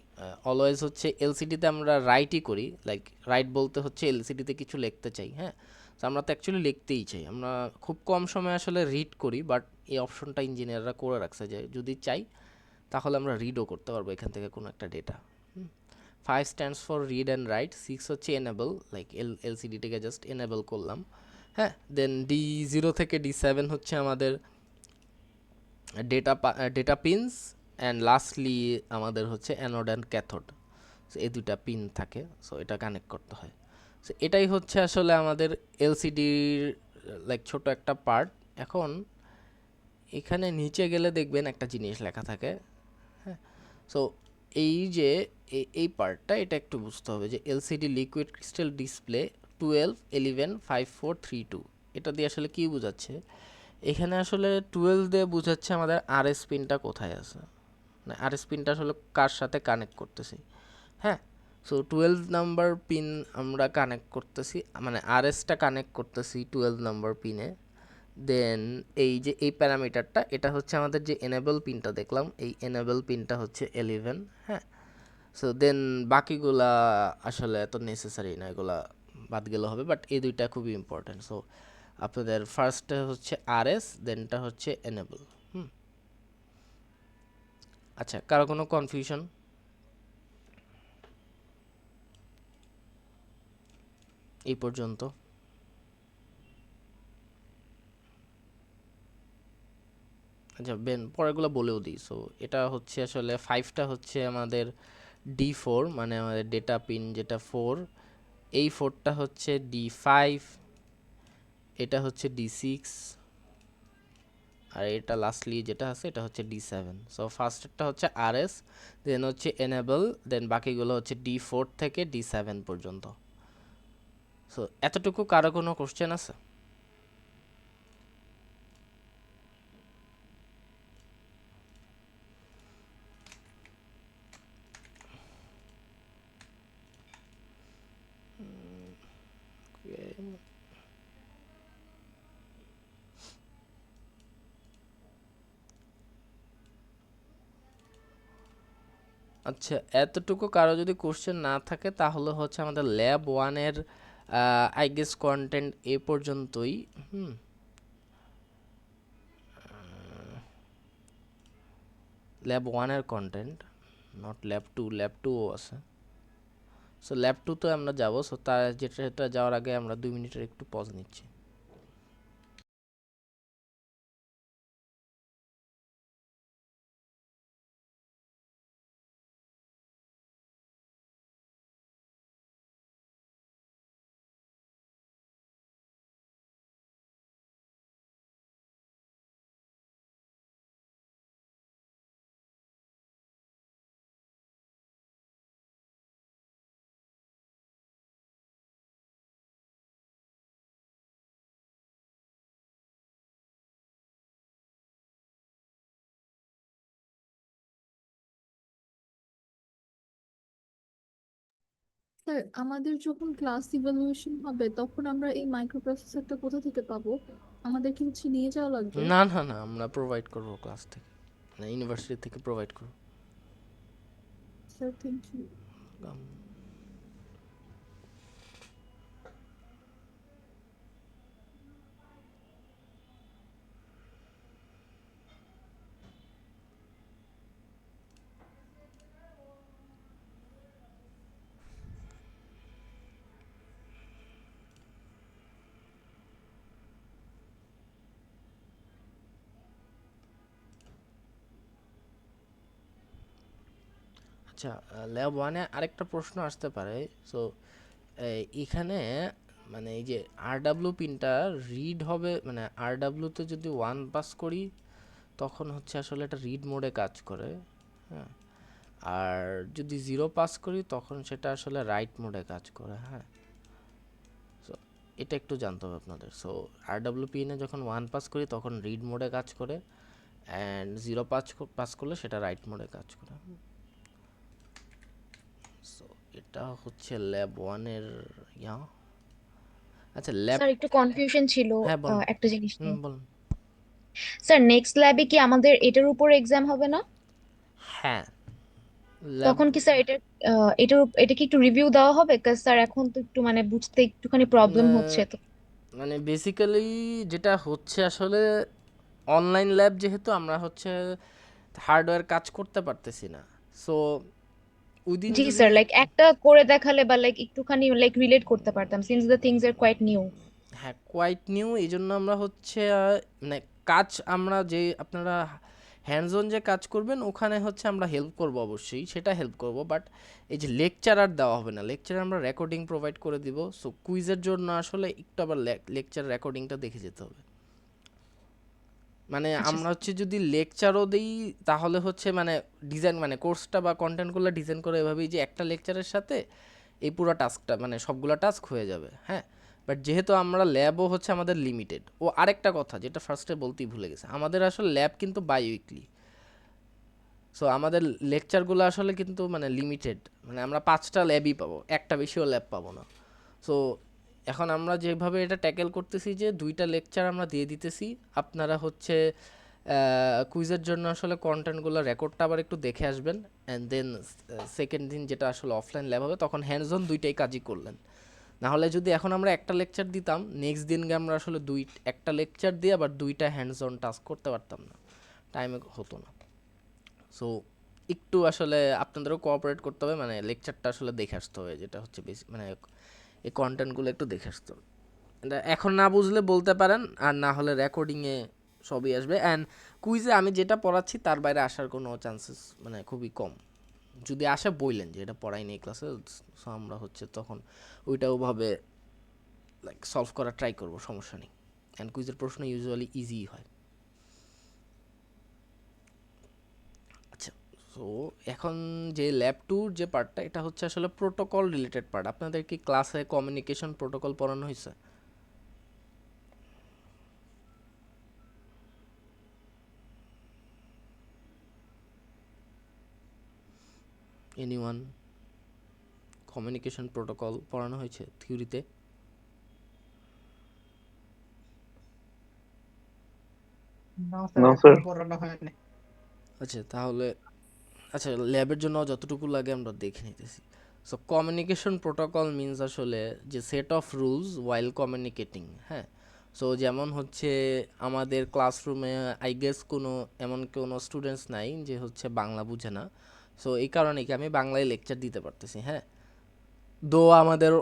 অলওয়েজ হচ্ছে এলসিডিতে আমরা রাইটই করি। লাইক রাইট বলতে হচ্ছে এলসিডিতে কিছু লিখতে চাই। হ্যাঁ, তো আমরা তো অ্যাকচুয়ালি লিখতেই চাই, আমরা খুব কম সময় আসলে রিড করি, বাট এই অপশনটা ইঞ্জিনিয়াররা করে রাখছে যে যদি চাই তাহলে আমরা রিডও করতে পারবো এখান থেকে কোনো একটা data. 5 stands for read and right, 6 হচ্ছে এনেবল, লাইক এলসিডিটাকে জাস্ট এনেবল করলাম। হ্যাঁ, দেন D0 থেকে D7 হচ্ছে আমাদের ডেটা পিনস, অ্যান্ড লাস্টলি আমাদের হচ্ছে অ্যানোড অ্যান্ড ক্যাথোড। সো এই দুইটা পিন থাকে, সো এটা কানেক্ট করতে হয়। সো এটাই হচ্ছে আসলে আমাদের এলসিডির লাইক ছোট একটা পার্ট। এখন এখানে নিচে গেলে দেখবেন একটা জিনিস লেখা থাকে। হ্যাঁ, সো এই যে এই পার্টটা এটা একটু বুঝতে হবে যে এলসিডি লিকুইড ক্রিস্টাল ডিসপ্লে 12 11 5 4 3 2, এটা দিয়ে আসলে কি বোঝাচ্ছে? এখানে আসলে 12 দিয়ে বোঝাচ্ছে আমাদের আরএস পিনটা কোথায় আছে, মানে আরএস পিনটা আসলে কার সাথে কানেক্ট করতেছি। হ্যাঁ, সো 12 নাম্বার পিন আমরা কানেক্ট করতেছি, মানে আরএসটা কানেক্ট করতেছি 12 নাম্বার পিনে। দেন এই যে এই প্যারামিটারটা এটা হচ্ছে আমাদের যে এনেবল পিনটা দেখলাম, এই এনেবল পিনটা হচ্ছে 11। হ্যাঁ, সো দেন বাকিগুলা আসলে এত নেসেসারি না, এগুলা বাদ গেলে হবে, বাট এই দুইটা খুবই ইম্পর্ট্যান্ট। সো আপনাদের ফার্স্টটা হচ্ছে আরএস, দেনটা হচ্ছে এনেবল। আচ্ছা, কারো কোনো কনফিউশন? এই পর্যন্ত? আচ্ছা বেন, পরেরগুলো বলেও দিই। সো এটা হচ্ছে আসলে 5টা হচ্ছে আমাদের D4, মানে আমাদের ডেটা পিন যেটা 4। এই 4টা হচ্ছে D5, এটা হচ্ছে D6, আর এটা লাস্টলি যেটা আছে এটা হচ্ছে D7। সো ফার্স্টটা হচ্ছে আরএস, দেন হচ্ছে এনেবল, দেন বাকিগুলো হচ্ছে D4 থেকে D7 পর্যন্ত। সো এতটুকু কারো কোনো কোশ্চেন আছে? আচ্ছা, এতটুকু কারো যদি কোশ্চেন না থাকে তাহলে হচ্ছে আমাদের ল্যাব ওয়ানের আই গেস কন্টেন্ট এ পর্যন্তই। হুম, ল্যাব ওয়ানের content, not lab two, lab টুও আছে। সো ল্যাব টুতে আমরা যাবো। সো তার যেটা যাওয়ার আগে আমরা 2 মিনিটের একটু পজ নিচ্ছি। স্যার আমাদের যখন ক্লাস ইভালুয়েশন হবে তখন আমরা এই মাইক্রোপ্রসেসরটা কোথা থেকে পাবো? আমাদের কি হচ্ছে নিয়ে যাওয়া লাগবে? না না না, আমরা প্রোভাইড করবো ক্লাস থেকে, মানে ইউনিভার্সিটি থেকে প্রোভাইড করবো। Sir thank you. আচ্ছা, ল্যাব ওয়ানে আরেকটা প্রশ্ন আসতে পারে। সো এখানে মানে এই যে আরডাব্লিউ পিনটা রিড হবে, মানে আরডাব্লিউতে যদি 1 পাস করি তখন হচ্ছে আসলে এটা রিড মোডে কাজ করে, হ্যাঁ। আর যদি 0 পাস করি তখন সেটা আসলে রাইট মোডে কাজ করে, হ্যাঁ। সো এটা একটু জানতে হবে আপনাদের। সো আরডাব্লিউ পিনে যখন 1 পাস করি তখন রিড মোডে কাজ করে, অ্যান্ড 0 পাস করলে সেটা রাইট মোডে কাজ করে। সো এটা হচ্ছে ল্যাব ওয়ানের ইয়া। আচ্ছা, ল্যাব, স্যার একটু কনফিউশন ছিল হ্যাঁ বলুন। একটা জিনিস নিয়ে। বলুন। স্যার নেক্সট ল্যাবে কি আমাদের এটার উপর এক্সাম হবে না? হ্যাঁ, ল্যাব, তখন কি স্যার এটা কি একটু রিভিউ দেওয়া হবে? কারণ স্যার এখন তো একটু মানে বুঝতে একটুখানি প্রবলেম হচ্ছে তো। মানে বেসিক্যালি যেটা হচ্ছে আসলে অনলাইন ল্যাব, যেহেতু আমরা হচ্ছে হার্ডওয়্যার কাজ করতে পারতেছি না, সো ওইদিন জি যদি, স্যার, লাইক একটা করে দেখালে বা লাইক একটুখানি লাইক রিলেট করতে পারতাম since the things are quite new. হ্যাঁ কোয়াইট নিউ, এই জন্য আমরা হচ্ছে মানে কাজ, আমরা যে আপনারা হ্যান্ডস অন যে কাজ করবেন ওখানে হচ্ছে আমরা হেল্প করব, অবশ্যই সেটা হেল্প করব, বাট এই যে লেকচার আর দেওয়া হবে না। লেকচার আমরা রেকর্ডিং প্রোভাইড করে দিব। সো কুইজের জন্য আসলে একটু আবার লেকচার রেকর্ডিংটা দেখে যেতে হবে। মানে আচ্ছা আমরা স্যার। হচ্ছে যদি লেকচারও দেই তাহলে হচ্ছে মানে ডিজাইন, মানে কোর্সটা বা কন্টেন্টগুলো ডিজাইন করে এভাবেই যে একটা লেকচারের সাথে এই পুরো টাস্কটা, মানে সবগুলো টাস্ক হয়ে যাবে, হ্যাঁ। বাট যেহেতু আমরা ল্যাবও হচ্ছে আমাদের লিমিটেড। ও আরেকটা কথা যেটা ফার্স্টে বলতেই ভুলে গেছে, আমাদের আসলে ল্যাব কিন্তু বাই উইকলি। সো আমাদের লেকচারগুলো আসলে কিন্তু মানে লিমিটেড, মানে আমরা 5টা ল্যাবই পাবো, একটা বেশিও ল্যাব পাবো না। সো এখন আমরা যেভাবে এটা ট্যাকেল করতেছি যে 2টা লেকচার আমরা দিয়ে দিতেছি, আপনারা হচ্ছে কুইজের জন্য আসলে কন্টেন্টগুলো রেকর্ডটা আবার একটু দেখে আসবেন, অ্যান্ড দেন সেকেন্ড দিন যেটা আসলে অফলাইন ল্যাব হবে তখন হ্যান্ডস অন দুইটাই কাজই করলেন। না হলে যদি এখন আমরা একটা লেকচার দিতাম, নেক্সট দিনকে আমরা আসলে একটা লেকচার দিয়ে আবার 2টা হ্যান্ডস অন টাস্ক করতে পারতাম না, টাইমে হতো না। সো একটু আসলে আপনাদেরও কোঅপারেট করতে হবে, মানে লেকচারটা আসলে দেখে আসতে হবে, যেটা হচ্ছে বেশি মানে এই কন্টেন্টগুলো একটু দেখে আসতে হবে। এটা এখন না বুঝলে বলতে পারেন, আর না হলে রেকর্ডিংয়ে সবই আসবে। অ্যান্ড কুইজে আমি যেটা পড়াচ্ছি তার বাইরে আসার কোনো চান্সেস মানে খুবই কম। যদি আসে বললেন যে এটা পড়াই নেই ক্লাসে, সো আমরা হচ্ছে তখন ওইটা ওভাবে লাইক সলভ করার ট্রাই করবো, সমস্যা নেই। অ্যান্ড কুইজের প্রশ্ন ইউজুয়ালি ইজি হয়। আচ্ছা, সো এখন যে ল্যাব টুর যে পার্টটা, এটা হচ্ছে আসলে প্রোটোকল রিলেটেড পার্ট। আপনাদের কি ক্লাসে কমিউনিকেশন প্রোটোকল পড়ানো হয়েছে? এনিওয়ান? কমিউনিকেশন প্রোটোকল পড়ানো হয়েছে থিওরিতে? না স্যার No, এখনো sir. পড়ানো হয়নি। আচ্ছা তাহলে, আচ্ছা ল্যাবের জন্য যতটুকু লাগে আমরা দেখে নিতেছি। সো কমিউনিকেশন প্রোটোকল মিনস আসলে যে set of rules while communicating, হ্যাঁ। সো যেমন হচ্ছে আমাদের ক্লাসরুমে আই গেস কোনো এমন কোনো স্টুডেন্টস নাই যে হচ্ছে বাংলা বুঝে না। সো এই কারণে কি আমি বাংলায় লেকচার দিতে পারতেছি, হ্যাঁ। দো আমাদের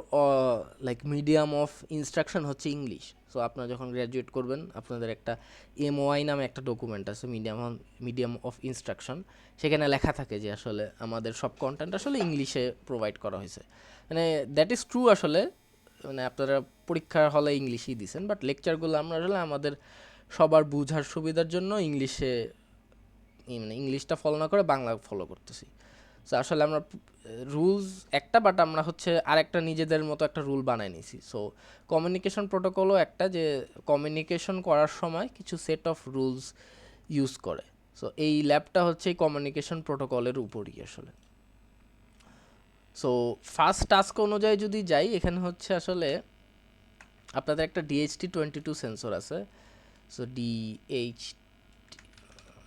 লাইক মিডিয়াম অফ ইনস্ট্রাকশন হচ্ছে ইংলিশ। সো আপনারা যখন গ্র্যাজুয়েট করবেন আপনাদের একটা MOI নামে একটা ডকুমেন্ট আছে, মিডিয়াম অফ ইনস্ট্রাকশন। সেখানে লেখা থাকে যে আসলে আমাদের সব কন্টেন্ট আসলে ইংলিশে প্রোভাইড করা হয়েছে। মানে দ্যাট ইজ ট্রু আসলে, মানে আপনারা পরীক্ষার হলে ইংলিশই দিছেন, বাট লেকচারগুলো আমরা আসলে আমাদের সবার বুঝার সুবিধার জন্য ইংলিশে, মানে ইংলিশটা ফলো না করে বাংলা ফলো করতেছি। সো আসলে আমরা রুলস একটা, বাট আমরা হচ্ছে আরেকটা নিজেদের মতো একটা রুল বানাই নিছি। সো কমিউনিকেশন প্রোটোকলও একটা, যে কমিউনিকেশন করার সময় কিছু সেট অফ রুলস ইউজ করে। সো এই ল্যাবটা হচ্ছে এই কমিউনিকেশন প্রোটোকলের উপরই আসলে। সো ফার্স্ট টাস্ক অনুযায়ী যদি যাই, এখানে হচ্ছে আসলে আপনাদের একটা DHT22 সেন্সর আছে। সো DH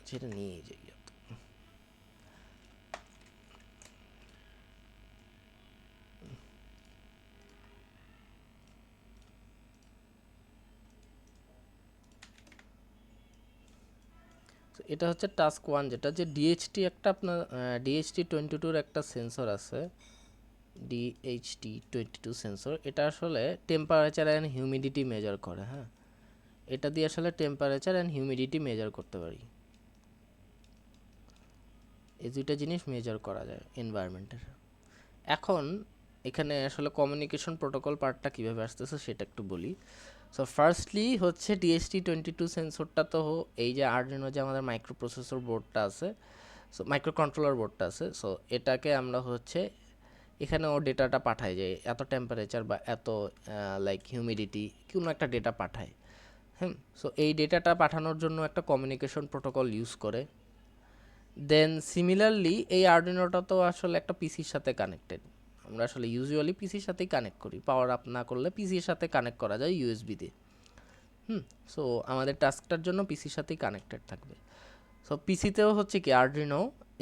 যেটা নিয়ে যাই, তো এটা হচ্ছে টাস্ক 1, যেটা যে ডিএইচটি একটা আপনার DHT22 একটা সেন্সর আছে, DHT22 সেন্সর। এটা আসলে টেম্পারেচার অ্যান্ড হিউমিডিটি মেজার করে। হ্যাঁ, এটা দিয়ে আসলে টেম্পারেচার অ্যান্ড হিউমিডিটি মেজার করতে পারি। এই দুইটা জিনিস মেজার করা যায় এনভায়রনমেন্টের। এখন এখানে আসলে কমিউনিকেশন প্রোটোকল পার্টটা কীভাবে আসতেছে সেটা একটু বলি। সো ফার্স্টলি হচ্ছে DHT22 সেন্সরটা তো এই যে আরডিনো যে আমাদের মাইক্রো প্রসেসর বোর্ডটা আছে, সো মাইক্রো কন্ট্রোলার বোর্ডটা আছে, সো এটাকে আমরা হচ্ছে এখানে ও ডেটাটা পাঠায় যে এত টেম্পারেচার বা এত লাইক হিউমিডিটি কোনো একটা ডেটা পাঠায়। সো এই ডেটাটা পাঠানোর জন্য একটা কমিউনিকেশন প্রোটোকল ইউজ করে। দেন সিমিলারলি এই আরডিনোটা তো আসলে একটা পিসির সাথে কানেক্টেড। আমরা আসলে ইউজুয়ালি পিসির সাথেই কানেক্ট করি, পাওয়ার আপ না করলে পিসির সাথে কানেক্ট করা যায় ইউএসবি দিয়ে। সো আমাদের টাস্কটার জন্য পিসির সাথেই কানেক্টেড থাকবে। সো পিসিতেও হচ্ছে কি আরডিনো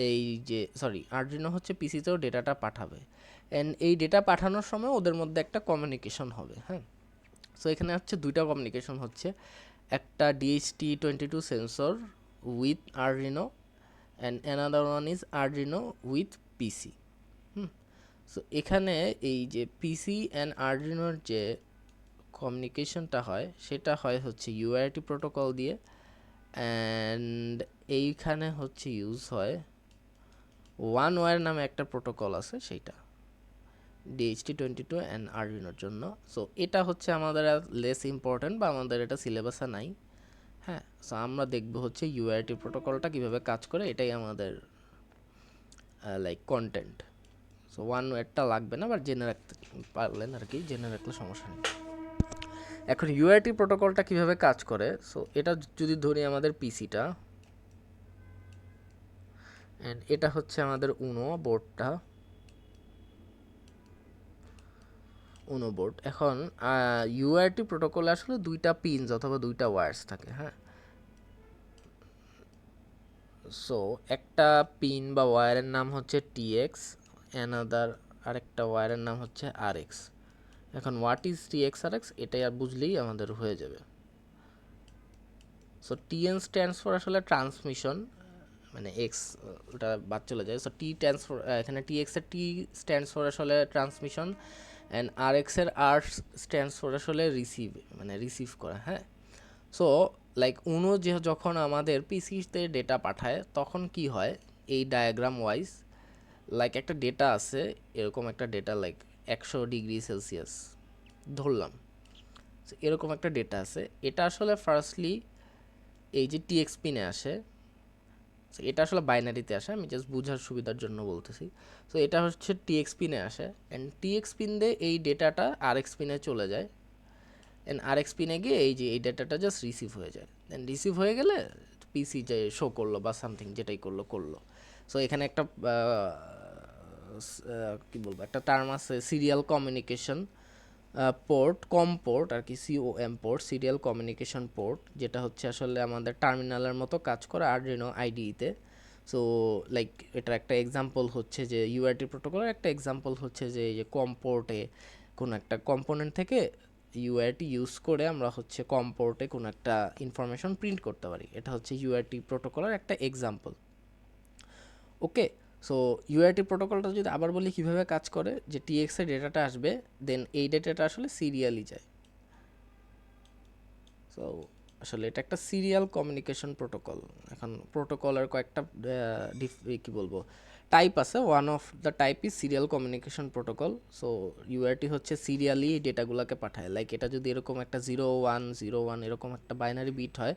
এই যে আরডিনো হচ্ছে পিসিতেও ডেটাটা পাঠাবে, অ্যান্ড এই ডেটা পাঠানোর সময় ওদের মধ্যে একটা কমিউনিকেশন হবে। হ্যাঁ, সো এখানে হচ্ছে দুইটা কমিউনিকেশন হচ্ছে, একটা DHT22 sensor with Arduino and another one is Arduino with PC. So এখানে এই যে পিসি অ্যান্ড আরডিনোর যে কমিউনিকেশনটা হয় সেটা হয় হচ্ছে ইউআরটি প্রোটোকল দিয়ে, অ্যান্ড এইখানে হচ্ছে ইউজ হয় ওয়ান ওয়্যার নামে একটা প্রোটোকল আছে সেইটা DHT22 অ্যান্ড আরডিনোর জন্য। সো এটা হচ্ছে আমাদের লেস ইম্পর্ট্যান্ট বা আমাদের এটা সিলেবাসে নাই। হ্যাঁ, সো আমরা দেখব হচ্ছে ইউআরটি প্রোটোকলটা কীভাবে কাজ করে, এটাই আমাদের লাইক কন্টেন্ট। সো ওয়ান ওয়্যারটা লাগবে না, বাট জেনে রাখতে পারলেন আর কি, জেনে রাখলে সমস্যা নেই। এখন ইউআরটি প্রোটোকলটা কিভাবে কাজ করে, সো এটা যদি ধরি আমাদের পিসিটা, অ্যান্ড এটা হচ্ছে আমাদের উনো বোর্ডটা, উনো বোর্ড। এখন ইউআরটি প্রোটোকলে আসলে দুইটা পিনস অথবা দুইটা ওয়্যারস থাকে। হ্যাঁ, সো একটা পিন বা ওয়্যারের নাম হচ্ছে TX, অ্যানাদার আরেকটা ওয়্যারের নাম হচ্ছে RX। এখন হোয়াট ইজ TX RX এটাই আর বুঝলেই আমাদের হয়ে যাবে। সো TN স্ট্যান্ডস ফর আসলে ট্রান্সমিশন, মানে এক্স ওটা বাদ চলে যায়। সো টি স্ট্যান্ডস ফর এখানে TX এর T স্ট্যান্ডস ফর আসলে ট্রান্সমিশন, অ্যান্ড RX এর R স্ট্যান্ডস ফর আসলে রিসিভ, মানে রিসিভ করা। হ্যাঁ, সো লাইক উনো যে যখন আমাদের পিসিতে ডেটা পাঠায় তখন কি হয়, এই ডায়াগ্রাম ওয়াইজ লাইক একটা ডেটা আছে, এরকম একটা ডেটা লাইক 100°C ধরলাম। So, এরকম একটা ডেটা আছে, এটা আসলে ফার্স্টলি এই যে TX পিনে আসে। So, এটা আসলে বাইনারিতে আসে, আমি জাস্ট বোঝার সুবিধার জন্য বলতেছি। সো এটা হচ্ছে TX পিনে আসে, অ্যান্ড TX পিন দিয়ে এই ডেটাটা RX পিনে চলে যায়, অ্যান্ড RX পিনে গিয়ে এই যে এই ডেটাটা জাস্ট রিসিভ হয়ে যায়। দেন রিসিভ হয়ে গেলে পিসি যে শো করলো বা সামথিং যেটাই করলো। সো এখানে একটা কি বলবো, একটা টার্ম আছে সিরিয়াল কমিউনিকেশন পোর্ট, কম পোর্ট আর কি, COM port, serial communication port, যেটা হচ্ছে আসলে আমাদের টার্মিনালের মতো কাজ করে আরডিনো আইডিইতে। সো লাইক এটার একটা এক্সাম্পল হচ্ছে যে ইউআরটি প্রোটোকলের একটা এক্সাম্পল হচ্ছে যে এই যে কম পোর্টে কোনো একটা কম্পোনেন্ট থেকে ইউআরটি ইউজ করে আমরা হচ্ছে কম পোর্টে কোনো একটা ইনফরমেশন প্রিন্ট করতে পারি। এটা হচ্ছে ইউআরটি প্রোটোকলের একটা এক্সাম্পল। ওকে, সো ইউআরটি প্রোটোকলটা যদি আবার বলি কীভাবে কাজ করে, যে TX এর ডেটাটা আসবে, দেন এই ডেটাটা আসলে সিরিয়ালি যায়। সো আসলে এটা একটা সিরিয়াল কমিউনিকেশন প্রোটোকল। এখন প্রোটোকলের কয়েকটা কী বলবো টাইপ আছে, one of the type is serial communication protocol. So UART হচ্ছে সিরিয়ালি ডেটাগুলোকে পাঠায়, লাইক এটা যদি এরকম একটা 0101 এরকম একটা বাইনারি বিট হয়,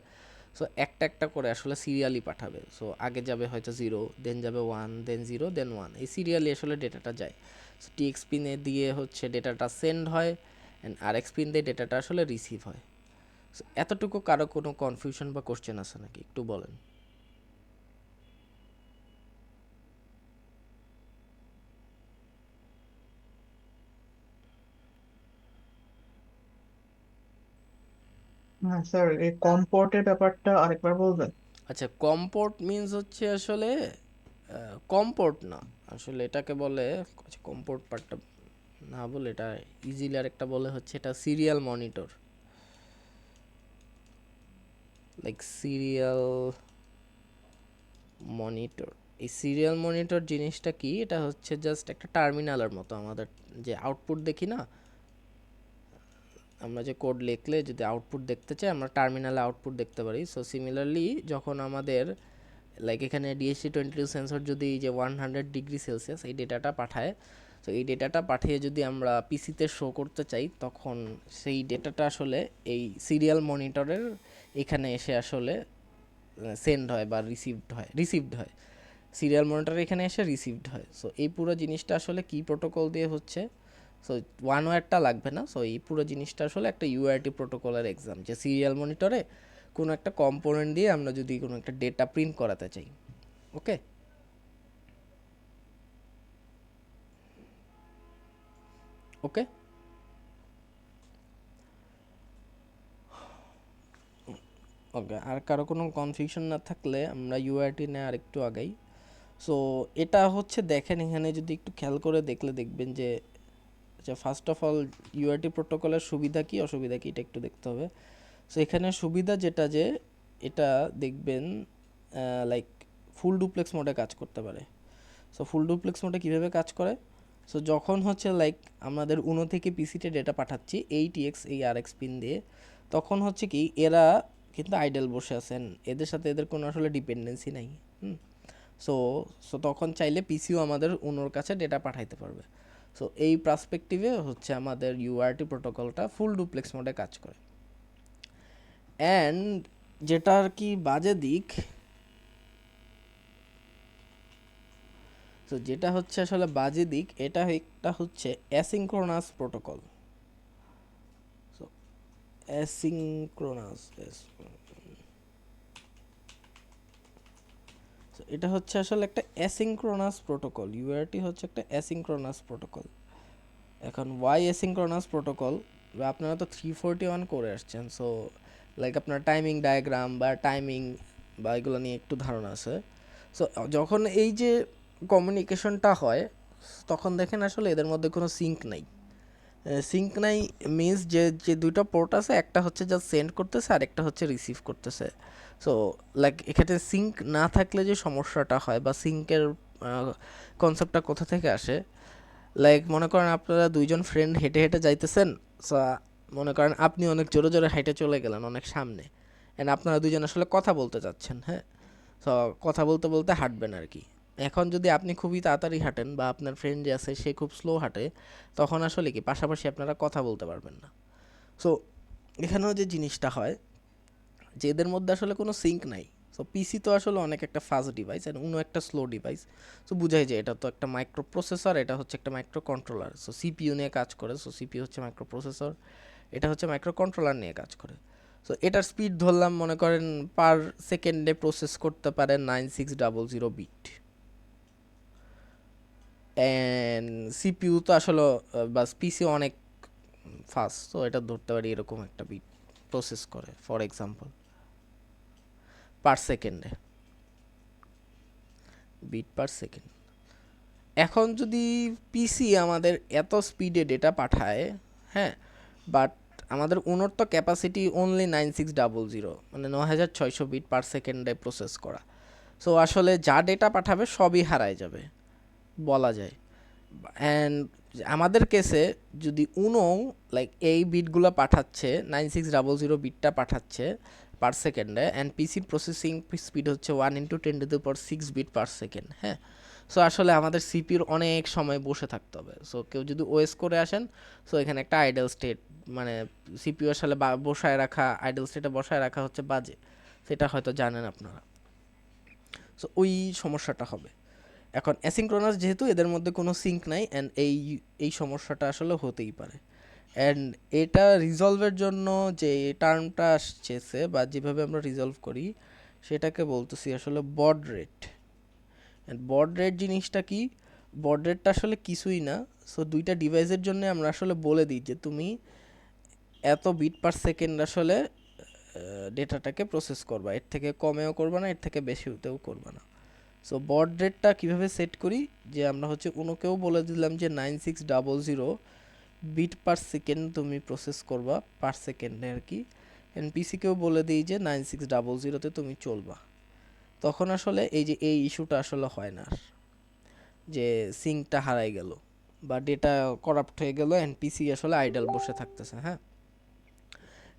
সো একটা একটা করে আসলে সিরিয়ালি পাঠাবে। সো আগে যাবে হয়তো 0, দেন যাবে 1, দেন 0, দেন 1, এই সিরিয়ালি আসলে ডেটাটা যায়। সো TX পিনে দিয়ে হচ্ছে ডেটাটা সেন্ড হয়, অ্যান্ড RX পিন দিয়ে ডেটাটা আসলে রিসিভ হয়। সো এতটুকু কারো কোনো কনফিউশন বা কোশ্চেন আছে নাকি একটু বলেন। হ্যাঁ স্যার, এই কম পোর্টের ব্যাপারটা আরেকবার বলবেন? আচ্ছা, কমপোর্ট মিন্স হচ্ছে আসলে কমপোর্ট না, আসলে এটাকে বলে, আচ্ছা কমপোর্ট পার্টটা না বলে এটা ইজিলি আরেকটা বলে হচ্ছে এটা serial monitor, like serial monitor. এই সিরিয়াল মনিটর জিনিসটা কি, এটা হচ্ছে জাস্ট একটা টার্মিনালের মতো। আমাদের যে আউটপুট দেখি না, আমরা যে কোড লিখলে যদি আউটপুট দেখতে চাই আমরা টার্মিনালে আউটপুট দেখতে পারি। সো সিমিলারলি যখন আমাদের লাইক এখানে DHT22 সেন্সর যদি যে 100°C এই ডেটাটা পাঠায়, তো এই ডেটাটা পাঠিয়ে যদি আমরা পিসিতে শো করতে চাই, তখন সেই ডেটাটা আসলে এই সিরিয়াল মনিটরের এখানে এসে আসলে সেন্ড হয় বা রিসিভড হয় সিরিয়াল মনিটর এখানে এসে রিসিভড হয়। সো এই পুরো জিনিসটা আসলে কি প্রোটোকল দিয়ে হচ্ছে, সো ওয়ান ওয়্যারটা লাগবে না। সো এই পুরো জিনিসটা আসলে একটা UART প্রোটোকলের এক্সাম, যে সিরিয়াল মনিটরে কোনো একটা কম্পোনেন্ট দিয়ে আমরা যদি কোনো একটা ডেটা প্রিন্ট করাতে চাই। ওকে, ওকে। ওকে, আর কারো কোনো কনফিউশন না থাকলে আমরা UART নিয়ে আরেকটু আগাই। সো এটা হচ্ছে দেখেন, এখানে যদি একটু খেয়াল করে দেখলে দেখবেন যে আচ্ছা ফার্স্ট অফ অল UART প্রোটোকলের সুবিধা কি অসুবিধা কি এটা একটু দেখতে হবে। সো এখানে সুবিধা যেটা, যে এটা দেখবেন লাইক ফুল ডুপ্লেক্স মোডে কাজ করতে পারে। সো ফুল ডুপ্লেক্স মোডে কীভাবে কাজ করে, সো যখন হচ্ছে লাইক আমাদের উনো থেকে পিসিতে ডেটা পাঠাচ্ছি 8x এই RX পিন দিয়ে, তখন হচ্ছে কি এরা কিন্তু আইডেল বসে আছেন, এদের সাথে এদের কোনো আসলে ডিপেন্ডেন্সি নাই। সো সো তখন চাইলে পিসিও আমাদের উনোর কাছে ডেটা পাঠাইতে পারবে। সো এই পার্সপেক্টিভে হচ্ছে আমাদের UART প্রোটোকলটা ফুল ডুপ্লেক্স মোডে কাজ করে। অ্যান্ড যেটার কি বাজে দিক, তো যেটা হচ্ছে আসলে বাজে দিক, এটা একটা হচ্ছে অ্যাসিঙ্ক্রোনাস প্রোটোকল। সো অ্যাসিঙ্ক্রোনাস, এটা হচ্ছে আসলে একটা অ্যাসিঙ্ক্রোনাস প্রোটোকল। UART হচ্ছে একটা অ্যাসিঙ্ক্রোনাস প্রোটোকল। এখন ওয়াই অ্যাসিঙ্ক্রোনাস প্রোটোকল, আপনারা তো 341 করে আসছেন, সো লাইক আপনার টাইমিং ডায়াগ্রাম বা টাইমিং বা এগুলো নিয়ে একটু ধারণা আছে। সো যখন এই যে কমিউনিকেশনটা হয়, তখন দেখেন আসলে এদের মধ্যে কোনো সিঙ্ক নাই। সিঙ্ক নাই মিনস যে যে দুইটা পোর্ট আছে, একটা হচ্ছে যা সেন্ড করতেছে আর একটা হচ্ছে রিসিভ করতেছে। সো লাইক এখানে সিঙ্ক না থাকলে যে সমস্যাটা হয় বা সিঙ্কের কনসেপ্টটা কোথা থেকে আসে, লাইক মনে করেন আপনারা দুইজন ফ্রেন্ড হেঁটে হেঁটে যাইতেছেন। সো মনে করেন আপনি অনেক জোরে জোরে হেঁটে চলে গেলেন অনেক সামনে, অ্যান্ড আপনারা দুজন আসলে কথা বলতে চাচ্ছেন। হ্যাঁ, সো কথা বলতে বলতে হাঁটবেন আর কি। এখন যদি আপনি খুবই তাড়াতাড়ি হাঁটেন বা আপনার ফ্রেন্ড যে আছে সে খুব স্লো হাঁটে, তখন আসলে কি পাশাপাশি আপনারা কথা বলতে পারবেন না। সো এখানেও যে জিনিসটা হয় যে এদের মধ্যে আসলে কোনো সিঙ্ক নাই। সো পিসি তো আসলে অনেক একটা ফাস্ট ডিভাইস আর অন্য একটা স্লো ডিভাইস। সো বুঝাই যায় এটা তো একটা মাইক্রো প্রসেসর, এটা হচ্ছে একটা মাইক্রো কন্ট্রোলার। সো CPU নিয়ে কাজ করে, সো CPU হচ্ছে মাইক্রো প্রসেসর, এটা হচ্ছে মাইক্রো কন্ট্রোলার নিয়ে কাজ করে। সো এটার স্পিড ধরলাম মনে করেন পার সেকেন্ডে প্রসেস করতে পারে 9600 বিট। অ্যান্ড CPU তো আসলে বা পিসি অনেক ফাস্ট, তো এটা ধরতে পারি এরকম একটা বিট প্রসেস করে ফর এক্সাম্পল পার সেকেন্ডে, বিট পার সেকেন্ড। এখন যদি পিসি আমাদের এত স্পিডে ডেটা পাঠায়, হ্যাঁ, বাট আমাদের উনোর তো ক্যাপাসিটি অনলি 9600, মানে 9600 বিট পার সেকেন্ডে প্রসেস করা। সো আসলে যা ডেটা পাঠাবে সবই হারায় যাবে বলা যায়। অ্যান্ড আমাদের কেসে যদি উনো লাইক এই বিটগুলো পাঠাচ্ছে 9600 বিটটা পাঠাচ্ছে পার সেকেন্ডে, অ্যান্ড পিসির প্রসেসিং স্পিড হচ্ছে 1 × 10⁶ বিট পার সেকেন্ড। হ্যাঁ, সো আসলে আমাদের সিপির অনেক সময় বসে থাকতে হবে। সো কেউ যদি ওএস করে আসেন, সো এখানে একটা আইডল স্টেট, মানে সিপিইউ আসলে বসায় রাখা, আইডল স্টেটে বসায় রাখা হচ্ছে বাজে, সেটা হয়তো জানেন আপনারা। সো ওই সমস্যাটা হবে। এখন অ্যাসিঙ্ক্রোনাস যেহেতু এদের মধ্যে কোনো সিঙ্ক নাই, অ্যান্ড এই সমস্যাটা আসলে হতেই পারে। অ্যান্ড এটা রিজলভের জন্য যে টার্মটা আসছে বা যেভাবে আমরা রিজলভ করি সেটাকে বলতেছি আসলে বড রেট। অ্যান্ড বড রেট জিনিসটা কি, বড রেটটা আসলে কিছুই না। সো দুইটা ডিভাইসের জন্য আমরা আসলে বলে দিই যে তুমি এত বিট পার সেকেন্ড আসলে ডেটাটাকে প্রসেস করবা, এর থেকে কমেও করবা না, এর থেকে বেশিতেও করবা না। সো বড রেটটা কীভাবে সেট করি, যে আমরা হচ্ছে অন্যকেও বলে দিলাম যে 9600 বিট পার সেকেন্ড তুমি প্রসেস করবা, পার সেকেন্ডে আর কি। অ্যান্ড পিসিকেও বলে দিই যে 9600-তে তুমি চলবা। তখন আসলে এই যে এই ইস্যুটা আসলে হয় না আর, যে সিঙ্কটা হারাই গেল বা ডেটা করাপ্ট হয়ে গেল অ্যান্ড পিসি আসলে আইডল বসে থাকতেছে। হ্যাঁ,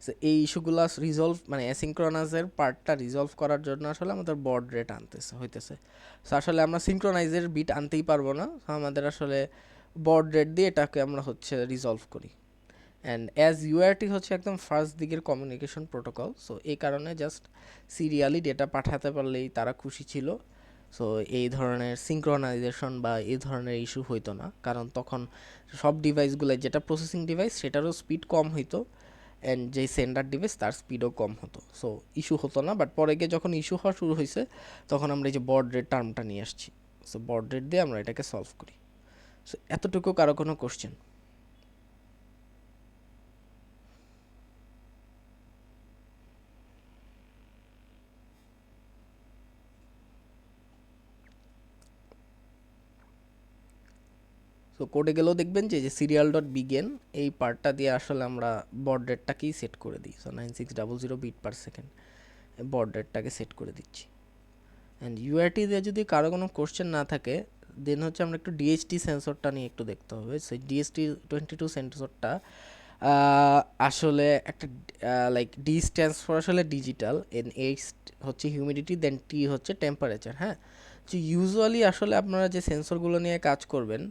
সো এই ইস্যুগুলো রিজলভ মানে অ্যাসিঙ্ক্রোনাসের পার্টটা রিজলভ করার জন্য আসলে আমাদের বড রেট হইতেছে। সো আসলে আমরা সিঙ্ক্রোনাইজের বিট আনতেই পারবো না, সো আমাদের আসলে বড রেট দিয়ে এটাকে আমরা হচ্ছে রিজলভ করি। অ্যান্ড অ্যাজ ইউআরটি হচ্ছে একদম ফার্স্ট দিকের কমিউনিকেশন প্রোটোকল, সো এই কারণে জাস্ট সিরিয়ালি ডেটা পাঠাতে পারলেই তারা খুশি ছিল। সো এই ধরনের সিঙ্ক্রোনাইজেশন বা এই ধরনের ইস্যু হইতো না, কারণ তখন সব ডিভাইসগুলো, যেটা প্রসেসিং ডিভাইস সেটারও স্পিড কম হইতো অ্যান্ড যেই সেন্ডার ডিভাইস তার স্পিডও কম হতো, সো ইস্যু হতো না। বাট পরে গিয়ে যখন ইস্যু হওয়া শুরু হয়েছে তখন আমরা এই যে বড রেট টার্মটা নিয়ে আসছি, সো বড রেট দিয়ে আমরা এটাকে সলভ করি। সো এতটুকু কারো কোনো কোশ্চেন? সো কোডে গেলেও দেখবেন যে সিরিয়াল ডট বিগেন এই পার্টটা দিয়ে আসলে আমরা বড রেটটাকেই সেট করে দিই। So 9600 bit per second baud রেটটাকে সেট করে দিচ্ছি। অ্যান্ড ইউআরটি দিয়ে যদি কারো কোনো কোশ্চেন না থাকে, দেন হচ্ছে আমরা একটু ডিএসটি সেন্সরটা নিয়ে একটু দেখতে হবে। সেই DHT22 সেন্সরটা আসলে একটা লাইক ডি স্ট্যান্ডস ফর আসলে ডিজিটাল, এন এইচ হচ্ছে হিউমিডিটি, দেন টি হচ্ছে টেম্পারেচার। হ্যাঁ, তো ইউজুয়ালি আসলে আপনারা যে সেন্সরগুলো নিয়ে কাজ করবেন,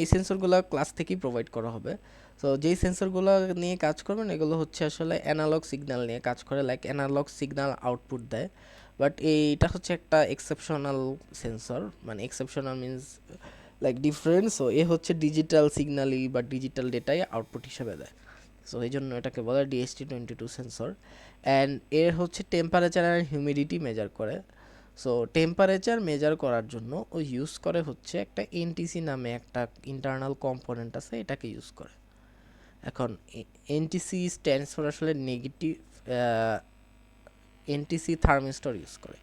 এই সেন্সরগুলো ক্লাস থেকেই প্রোভাইড করা হবে। সো যেই সেন্সরগুলো নিয়ে কাজ করবেন এগুলো হচ্ছে আসলে অ্যানালগ সিগন্যাল নিয়ে কাজ করে, লাইক অ্যানালগ সিগন্যাল আউটপুট দেয়। বাট এইটা হচ্ছে একটা এক্সেপশনাল সেন্সর, মানে exceptional means like different. So এ হচ্ছে ডিজিটাল সিগন্যালই বা ডিজিটাল ডেটাই আউটপুট হিসেবে দেয়। সো এই জন্য এটাকে বলে DHT22 সেন্সর। অ্যান্ড এর হচ্ছে টেম্পারেচার আর হিউমিডিটি মেজার করে। সো টেম্পারেচার মেজার করার জন্য ও ইউজ করে হচ্ছে একটা এনটিসি নামে একটা ইন্টারনাল কম্পোনেন্ট আছে, এটাকে ইউজ করে। এখন এনটিসি স্ট্যান্ডস ফর আসলে নেগেটিভ, এনটিসি থার্মিস্টর ইউজ করে।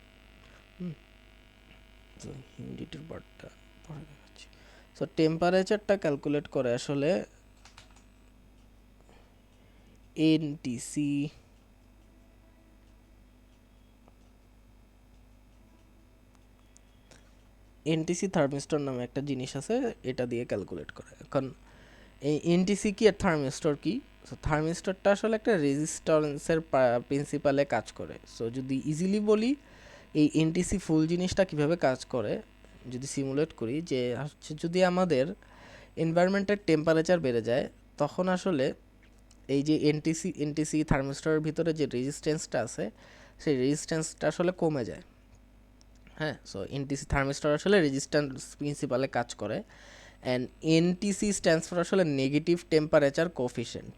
তো হিউমিডিটির পার্টটা পরে দেখাচ্ছি। সো টেম্পারেচারটা ক্যালকুলেট করে আসলে এনটিসি থার্মিস্টর নামে একটা জিনিস আছে, এটা দিয়ে ক্যালকুলেট করে। এখন এই এনটিসি কি আর থার্মিস্টর কি? সো থার্মিস্টরটা আসলে একটা রেজিস্ট্যান্সের প্রিন্সিপালে কাজ করে। সো যদি ইজিলি বলি, এই এনটিসি ফুল জিনিসটা কিভাবে কাজ করে যদি সিমুলেট করি, যে হচ্ছে যদি আমাদের এনভায়রনমেন্টের টেম্পারেচার বেড়ে যায় তখন আসলে এই যে এনটিসি থার্মিস্টরের ভিতরে যে রেজিস্ট্যান্সটা আছে সেই রেজিস্ট্যান্সটা আসলে কমে যায়। হ্যাঁ, সো এনটিসি থার্মিস্টর আসলে রেজিস্ট্যান্স প্রিন্সিপালে কাজ করে। অ্যান্ড এনটিসি স্ট্যান্ডস ফর আসলে নেগেটিভ টেম্পারেচার কোফিশিয়েন্ট।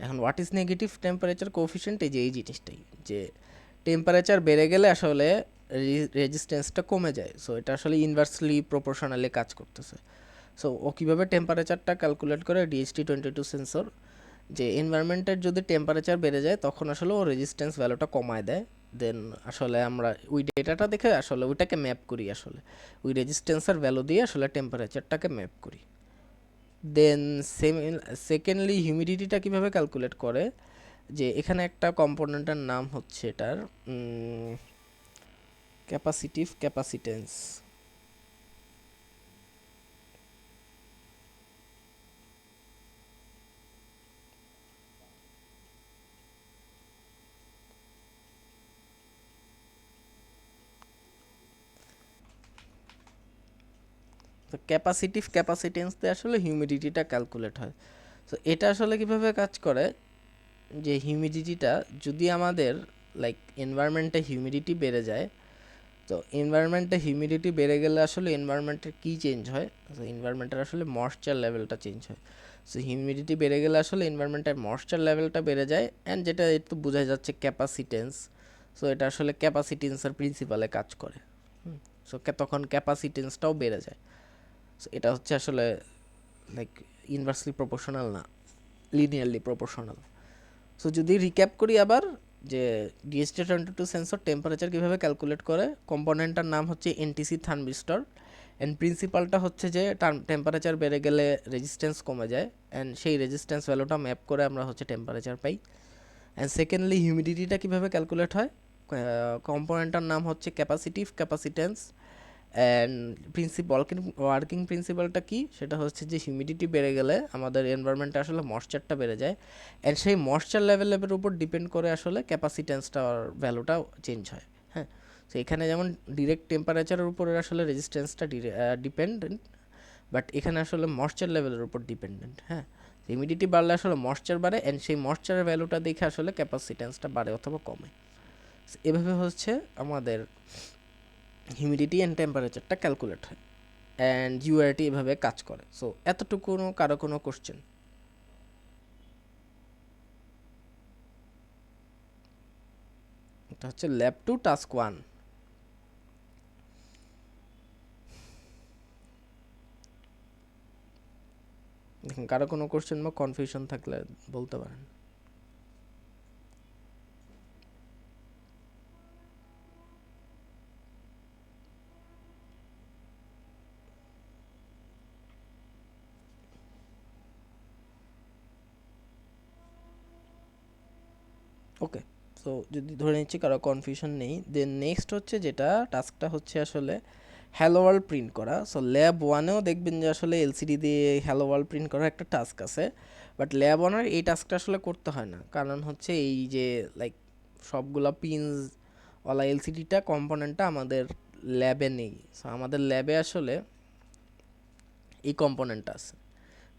এখন what is negative temperature coefficient? এই যে এই জিনিসটাই, যে টেম্পারেচার বেড়ে গেলে আসলে রেজিস্ট্যান্সটা কমে যায়। সো এটা আসলে ইনভার্সলি প্রপোর্শনালি কাজ করতেছে। সো ও কীভাবে টেম্পারেচারটা ক্যালকুলেট করে? DHT22 সেন্সর, যে এনভায়রনমেন্টের যদি টেম্পারেচার বেড়ে যায় তখন আসলে ও রেজিস্ট্যান্স ভ্যালুটা কমায় দেয়। দেন আসলে আমরা ওই ডেটাটা দেখে আসলে ওইটাকে ম্যাপ করি, আসলে ওই রেজিস্ট্যান্সের ভ্যালু দিয়ে আসলে টেম্পারেচারটাকে ম্যাপ করি। দেন সেকেন্ডলি হিউমিডিটিটা কীভাবে ক্যালকুলেট করে, যে এখানে একটা কম্পোনেন্টের নাম হচ্ছে এটার ক্যাপাসিটেন্স। তো ক্যাপাসিটেন্স দিয়ে আসলে হিউমিডিটিটা ক্যালকুলেট হয়। সো এটা আসলে কিভাবে কাজ করে, যে হিউমিডিটিটা যদি আমাদের লাইক এনভায়রনমেন্টে হিউমিডিটি বেড়ে যায়, তো এনভায়রনমেন্টে হিউমিডিটি বেড়ে গেলে আসলে এনভায়রনমেন্টের কী চেঞ্জ হয়? তো এনভায়রনমেন্টের আসলে ময়েশ্চার লেভেলটা চেঞ্জ হয়। সো হিউমিডিটি বেড়ে গেলে আসলে এনভায়রনমেন্টের ময়েশ্চার লেভেলটা বেড়ে যায়, অ্যান্ড যেটা একটু বোঝা যাচ্ছে ক্যাপাসিটেন্স। সো এটা আসলে ক্যাপাসিটেন্সের প্রিন্সিপালে কাজ করে। সো তখন ক্যাপাসিটেন্সটাও বেড়ে যায়। সো এটা হচ্ছে আসলে লাইক ইনভার্সলি প্রপোর্শনাল না, লিনিয়ারলি প্রপোর্শনাল। সো যদি রিক্যাপ করি আবার, যে DHT22 সেন্সর টেম্পারেচার কিভাবে ক্যালকুলেট করে, কম্পোনেন্টটার নাম হচ্ছে এনটিসি থার্মিস্টর, অ্যান্ড প্রিন্সিপালটা হচ্ছে যে টেম্পারেচার বেড়ে গেলে রেজিস্ট্যান্স কমে যায়, অ্যান্ড সেই রেজিস্ট্যান্স ভ্যালুটা ম্যাপ করে আমরা হচ্ছে টেম্পারেচার পাই। অ্যান্ড সেকেন্ডলি হিউমিডিটিটা কীভাবে ক্যালকুলেট হয়, কম্পোনেন্টটার নাম হচ্ছে ক্যাপাসিটিভ ক্যাপাসিট্যান্স, অ্যান্ড ওয়ার্কিং প্রিন্সিপালটা কি, সেটা হচ্ছে যে হিউমিডিটি বেড়ে গেলে আমাদের এনভায়রনমেন্টে আসলে ময়েশ্চারটা বেড়ে যায়, অ্যান্ড সেই ময়েশ্চার লেভেলের উপর ডিপেন্ড করে আসলে ক্যাপাসিট্যান্সটার ভ্যালুটাও চেঞ্জ হয়। হ্যাঁ, তো এখানে যেমন ডিরেক্ট টেম্পারেচারের উপরে আসলে রেজিস্ট্যান্সটা ডিপেন্ডেন্ট, বাট এখানে আসলে ময়েশ্চার লেভেলের উপর ডিপেন্ডেন্ট। হ্যাঁ, হিউমিডিটি বাড়লে আসলে ময়েশ্চার বাড়ে, অ্যান্ড সেই ময়েশ্চারের ভ্যালুটা দেখে আসলে ক্যাপাসিট্যান্সটা বাড়ে অথবা কমে। এভাবে হচ্ছে আমাদের হিউমিডিটি অ্যান্ড টেম্পারেচারটা ক্যালকুলেট হয়, অ্যান্ড ইউআরটি এভাবে কাজ করে। সো এতটুকু কারো কোনো কোশ্চেন? এটা হচ্ছে ল্যাব 2 টাস্ক 1। দেখুন, কারো কোনো কোশ্চেন বা কনফিউশন থাকলে বলতে পারেন। ওকে, সো যদি ধরে নিচ্ছি কারো কনফিউশন নেই, দেন নেক্সট হচ্ছে যেটা টাস্কটা হচ্ছে আসলে হ্যালো ওয়ার্ল্ড প্রিন্ট করা। সো ল্যাব 1-এও দেখবেন যে আসলে এলসিডি দিয়ে হ্যালো ওয়ার্ল্ড প্রিন্ট করার একটা টাস্ক আছে, বাট ল্যাব 1-এর এই টাস্কটা আসলে করতে হয় না, কারণ হচ্ছে এই যে লাইক সবগুলা পিনসওয়ালা এলসিডিটা কম্পোনেন্টটা আমাদের ল্যাবে নেই। সো আমাদের ল্যাবে আসলে এই কম্পোনেন্টটা আছে,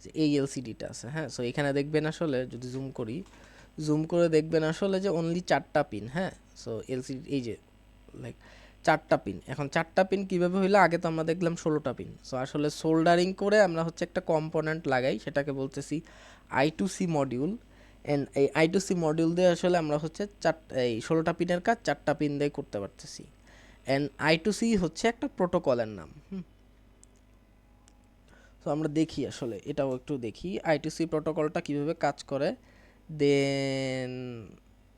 যে এই এলসিডিটা আছে। হ্যাঁ, সো এখানে দেখবেন আসলে যদি জুম করে দেখবেন আসলে যে অনলি 4টা পিন। হ্যাঁ, সো এলসিডি এই যে লাইক 4টা পিন। এখন 4টা পিন কীভাবে হইলো, আগে তো আমরা দেখলাম 16টা পিন। সো আসলে সোল্ডারিং করে আমরা হচ্ছে একটা কম্পোনেন্ট লাগাই, সেটাকে বলতেছি I2C মডিউল, অ্যান্ড এই I2C মডিউল দিয়ে আসলে আমরা হচ্ছে এই 16টা পিনের কাজ 4টা পিন দিয়ে করতে পারতেছি। অ্যান্ড I2C হচ্ছে একটা প্রোটোকলের নাম। তো আমরা দেখি আসলে এটাও একটু দেখি I2C প্রোটোকলটা কিভাবে কাজ করে, দেন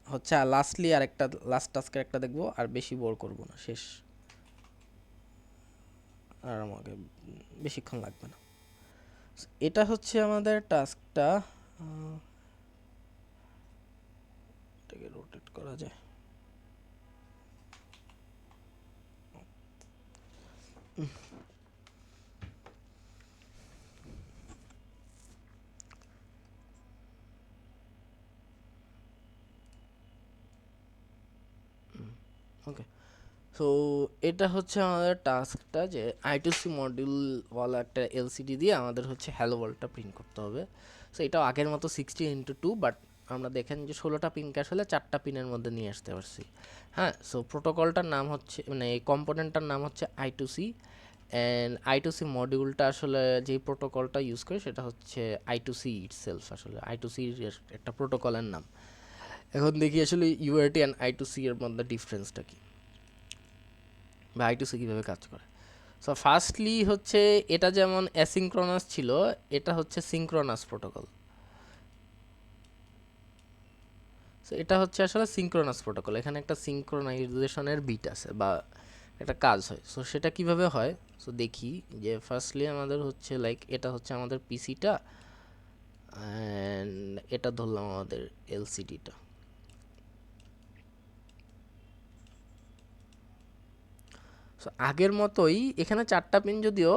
হচ্ছে লাস্টলি আর একটা লাস্ট টাস্কের একটা দেখবো, আর বেশি বোর করব না, শেষ, আর আমাকে বেশিক্ষণ লাগবে না। এটা হচ্ছে আমাদের টাস্কটা, এটাকে রোটেট করা যায়। ওকে, সো এটা হচ্ছে আমাদের টাস্কটা, যে I2C মডিউলওয়ালা একটা এলসিডি দিয়ে আমাদের হচ্ছে হ্যালো ওয়ার্ল্ডটা প্রিন্ট করতে হবে। সো এটাও আগের মতো 16x2, বাট আমরা দেখেন যে 16টা পিনকে আসলে 4টা পিনের মধ্যে নিয়ে আসতে পারছি। হ্যাঁ, সো প্রোটোকলটার নাম হচ্ছে, মানে এই কম্পোনেন্টটার নাম হচ্ছে I2C, অ্যান্ড I2C মডিউলটা আসলে যেই প্রোটোকলটা ইউজ করে সেটা হচ্ছে I2C ইটসেলফ, আসলে I2C একটা প্রোটোকলের নাম। এখন দেখি আসলে ইউআরটি অ্যান্ড I2C এর মধ্যে ডিফারেন্সটা কি, বা I2C কীভাবে কাজ করে। সো ফার্স্টলি হচ্ছে এটা যেমন অ্যাসিঙ্ক্রোনাস ছিল, এটা হচ্ছে সিঙ্ক্রোনাস প্রোটোকল। সো এটা হচ্ছে আসলে সিঙ্ক্রোনাস প্রোটোকল, এখানে একটা সিঙ্ক্রোনাইজেশনের বিট আছে বা একটা কাজ হয়। সো সেটা কিভাবে হয়, সো দেখি যে ফার্স্টলি আমাদের হচ্ছে লাইক এটা হচ্ছে আমাদের পিসিটা, অ্যান্ড এটা ধরলাম আমাদের এলসিডিটা। সো আগের মতোই এখানে 4টা পিন, যদিও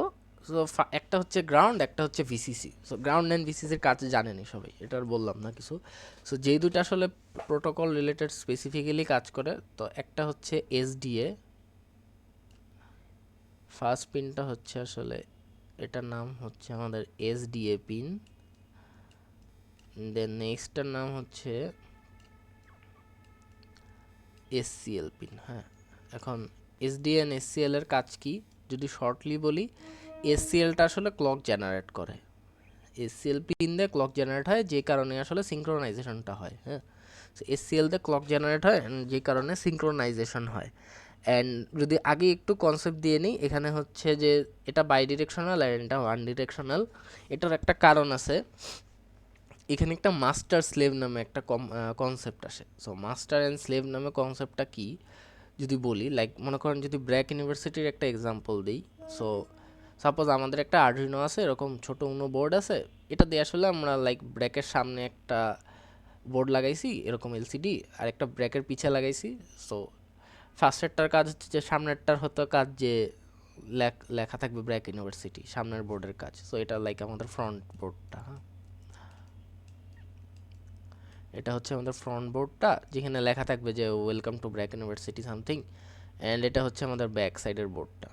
সো একটা হচ্ছে গ্রাউন্ড, একটা হচ্ছে ভিসিসি। সো গ্রাউন্ড অ্যান্ড ভিসিসির কাজ জানেনি সবাই, এটা আর বললাম না কিছু। সো যেই দুটো আসলে প্রোটোকল রিলেটেড স্পেসিফিক্যালি কাজ করে, তো একটা হচ্ছে এসডিএ, ফার্স্ট পিনটা হচ্ছে আসলে এটার নাম হচ্ছে আমাদের এসডিএ পিন, দেন নেক্সটটার নাম হচ্ছে এসসিএল পিন। হ্যাঁ, এখন এসডিএ এন্ড এসসিএল এর কাজ কি যদি শর্টলি বলি, এসসিএলটা আসলে ক্লক জেনারেট করে, এসসিএল পিন দিয়ে ক্লক জেনারেট হয়, যে কারণে আসলে সিঙ্ক্রোনাইজেশনটা হয়। হ্যাঁ, এসসিএল দিয়ে ক্লক জেনারেট হয়, যে কারণে সিঙ্ক্রোনাইজেশন হয়। অ্যান্ড যদি আগে একটু কনসেপ্ট দিয়ে নিই, এখানে হচ্ছে যে এটা বাই ডিরেকশনাল আর এটা ওয়ান ডিরেকশনাল। এটার একটা কারণ আছে, এখানে একটা মাস্টার স্লেভ নামে একটা কনসেপ্ট আসে। সো মাস্টার অ্যান্ড স্লেভ নামে কনসেপ্টটা কি যদি বলি, লাইক মনে করেন যদি ব্র্যাক ইউনিভার্সিটির একটা এক্সাম্পল দিই। সো সাপোজ আমাদের একটা আর্ডিনো আছে, এরকম ছোট উনো বোর্ড আছে, এটা দিয়ে আসলে আমরা লাইক ব্র্যাকের সামনে একটা বোর্ড লাগাইছি এরকম এলসিডি, আর একটা ব্র্যাকের পিছে লাগাইছি। সো ফার্স্টেরটার কাজ হচ্ছে যে সামনেরটার হতো কাজ যে লেখা থাকবে ব্র্যাক ইউনিভার্সিটি সামনের বোর্ডের কাজ। সো এটা লাইক আমাদের ফ্রন্ট বোর্ডটা, হ্যাঁ এটা হচ্ছে আমাদের ফ্রন্ট বোর্ডটা যেখানে লেখা থাকবে যে welcome to BRAC university something, and এটা হচ্ছে আমাদের ব্যাক সাইডের বোর্ডটা।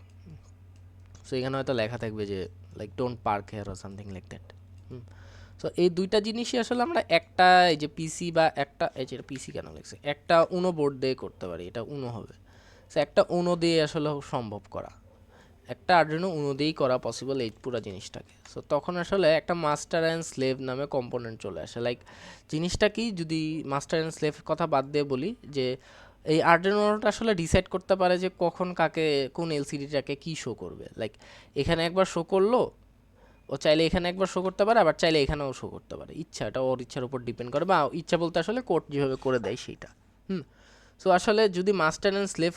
সো এখানে হয়তো লেখা থাকবে যে like don't park here or something like that. So এই দুইটা জিনিসই আসলে আমরা একটা এই যে পিসি বা একটা এই যে পিসি কেন লাগছে একটা উনো বোর্ড দিয়ে করতে পারি, এটা উনো হবে। সো একটা উনো দিয়ে আসলে সম্ভব করা, একটা আর্ডিনো উনো দিয়েই করা পসিবল এই পুরো জিনিসটাকে। সো তখন আসলে একটা মাস্টার অ্যান্ড স্লেভ নামে কম্পোনেন্ট চলে আসে। লাইক জিনিসটা কি, যদি মাস্টার অ্যান্ড স্লেভ কথা বাদ দিয়ে বলি, যে এই আর্ডিনোটা আসলে ডিসাইড করতে পারে যে কখন কাকে কোন এলসিডিটাকে কি শো করবে। লাইক এখানে একবার শো করলো, ও চাইলে এখানে একবার শো করতে পারে, আবার চাইলে এখানেও শো করতে পারে। ইচ্ছা, এটা ওর ইচ্ছার উপর ডিপেন্ড করে, বা ইচ্ছা বলতে আসলে কোড যেভাবে করে দেয় সেইটা। সো আসলে যদি মাস্টার অ্যান্ড স্লেভ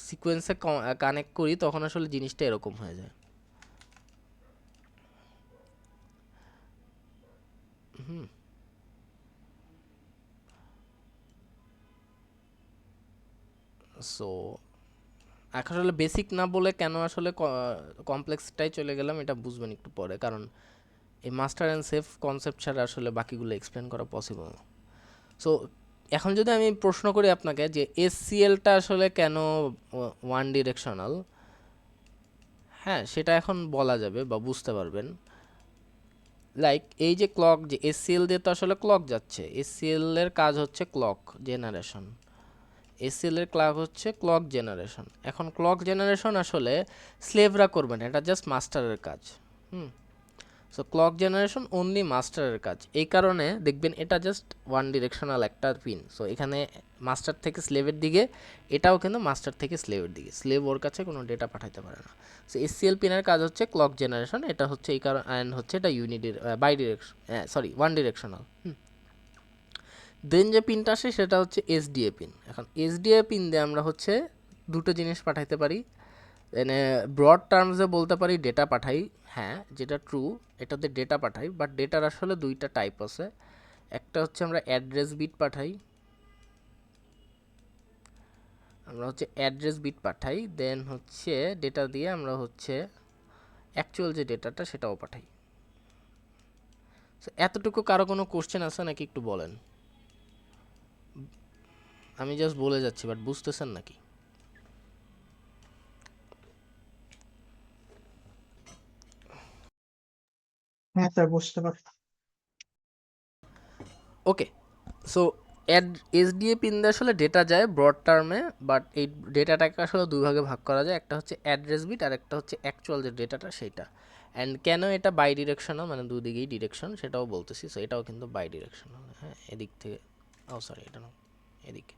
সিকোয়েন্সে কানেক্ট করি তখন আসলে জিনিসটা এরকম হয়ে যায়। সো এখন আসলে বেসিক না বলে কেন আসলে কমপ্লেক্সটাই চলে গেলাম এটা বুঝবেন একটু পরে, কারণ এই মাস্টার অ্যান্ড সেফ কনসেপ্ট ছাড়া আসলে বাকিগুলো এক্সপ্লেন করা পসিবল না। সো এখন যদি আমি প্রশ্ন করি আপনাকে যে এসসিএলটা আসলে কেন ওয়ান ডিরেকশনাল, হ্যাঁ সেটা এখন বলা যাবে বা বুঝতে পারবেন। লাইক এই যে ক্লক, যে এসসিএল দিয়ে তো আসলে ক্লক যাচ্ছে, এসসিএল এর কাজ হচ্ছে ক্লক জেনারেশন, এসসিএল এর ক্লক হচ্ছে ক্লক জেনারেশন। এখন ক্লক জেনারেশন আসলে স্লেভরা করবে না, এটা জাস্ট মাস্টারের কাজ। সো ক্লক জেনারেশন অনলি মাস্টারের কাজ, এই কারণে দেখবেন এটা জাস্ট ওয়ান ডিরেকশনাল একটা পিন। সো এখানে মাস্টার থেকে স্লেভের দিকে, এটাও কিন্তু মাস্টার থেকে স্লেভের দিকে, স্লেভ ওর কাছে কোনো ডেটা পাঠাতে পারে না। সো এসসিএল পিনের কাজ হচ্ছে ক্লক জেনারেশন, এটা হচ্ছে এই কারণ, অ্যান্ড হচ্ছে এটা bi direction, sorry one directional. Then যে পিনটা আসে সেটা হচ্ছে এসডিএ পিন। এখন এসডিএ পিন দিয়ে আমরা হচ্ছে দুটো জিনিস পাঠাইতে পারি, এনে ব্রড টার্মসে বলতে পারি ডেটা পাঠাই, হ্যাঁ যেটা ট্রু, এটাতে ডেটা পাঠাই। বাট ডেটার আসলে দুইটা টাইপ আছে, একটা হচ্ছে আমরা অ্যাড্রেস বিট পাঠাই, পাঠাই, দেন হচ্ছে ডেটা দিয়ে আমরা হচ্ছে অ্যাকচুয়াল যে ডেটাটা সেটাও পাঠাই। সো এতটুকু কারো কোনো কোশ্চেন আছে নাকি একটু বলেন, আমি জাস্ট বলে যাচ্ছি বাট বুঝতেছেন নাকি? হ্যাঁ স্যার, বুঝতে পারছি। ওকে, সো এসডিএ পিন দিয়ে আসলে ডেটা যায় ব্রড টার্মে, বাট এই ডেটাটাকে আসলে দুই ভাগে ভাগ করা যায়, একটা হচ্ছে অ্যাড্রেস বিট আর একটা হচ্ছে অ্যাকচুয়াল যে ডেটাটা সেইটা। অ্যান্ড কেন এটা বাই ডিরেকশনাল, মানে দুই দিকেই ডিরেকশন, সেটাও বলতেছি। সো এটাও কিন্তু বাই ডিরেকশনাল, হ্যাঁ এদিক থেকে, ও সরি এটা না এদিকে।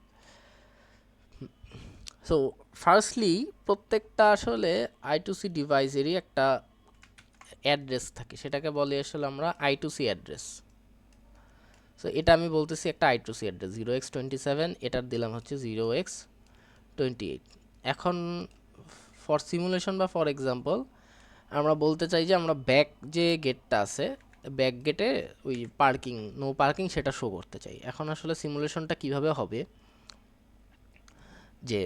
সো ফার্স্টলি প্রত্যেকটা আসলে I2C ডিভাইসেরই একটা অ্যাড্রেস থাকে, সেটাকে বলে আসলে আমরা I2C অ্যাড্রেস। সো এটা আমি বলতেছি একটা I2C অ্যাড্রেস 0x27, এটার দিলাম হচ্ছে 0x28। এখন ফর সিমুলেশন বা ফর এক্সাম্পল আমরা বলতে চাই যে আমরা ব্যাক যে গেটটা আছে, ব্যাক গেটে ওই পার্কিং, নো পার্কিং সেটা শো করতে চাই। এখন আসলে সিমুলেশনটা কিভাবে হবে, যে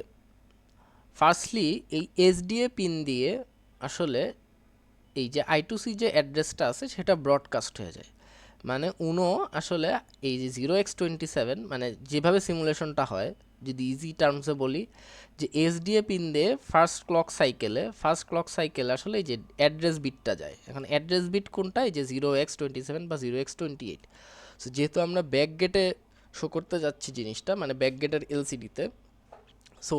ফার্স্টলি এই এসডিএ পিন দিয়ে আসলে এই যে I2C যে অ্যাড্রেসটা আছে সেটা ব্রডকাস্ট হয়ে যায়। মানে উনো আসলে এই যে 0x27, মানে যেভাবে সিমুলেশনটা হয় যদি ইজি টার্মসে বলি, যে এসডিএ পিন দিয়ে ফার্স্ট ক্লক সাইকেলে আসলে এই যে অ্যাড্রেস বিটটা যায়। এখন অ্যাড্রেস বিট কোনটা, এই যে 0x27 বা 0x28। সো যেহেতু আমরা ব্যাক গেটে শো করতে যাচ্ছি জিনিসটা, মানে ব্যাক গেটের এলসিডিতে, সো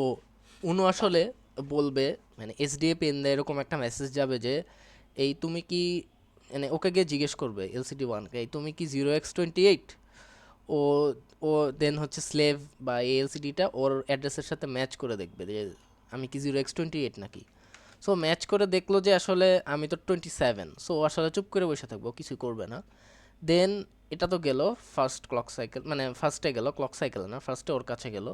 উনো আসলে বলবে, মানে এসডিএ পেন দেয় এরকম একটা মেসেজ যাবে যে এই তুমি কি, মানে ওকে গিয়ে জিজ্ঞেস করবে এলসিডি ওয়ানকে, এই তুমি কি 0x28, ও ও দেন হচ্ছে স্লেভ বা এই এলসিডিটা ওর অ্যাড্রেসের সাথে ম্যাচ করে দেখবে যে আমি কি 0x28 নাকি। সো ম্যাচ করে দেখলো যে আসলে আমি তো 27, সো আসলে চুপ করে বসে থাকবো, কিছু করবে না। দেন এটা তো গেল ফার্স্ট ক্লক সাইকেল, মানে ফার্স্টে গেল ক্লক সাইকেল না, ফার্স্টে ওর কাছে গেল।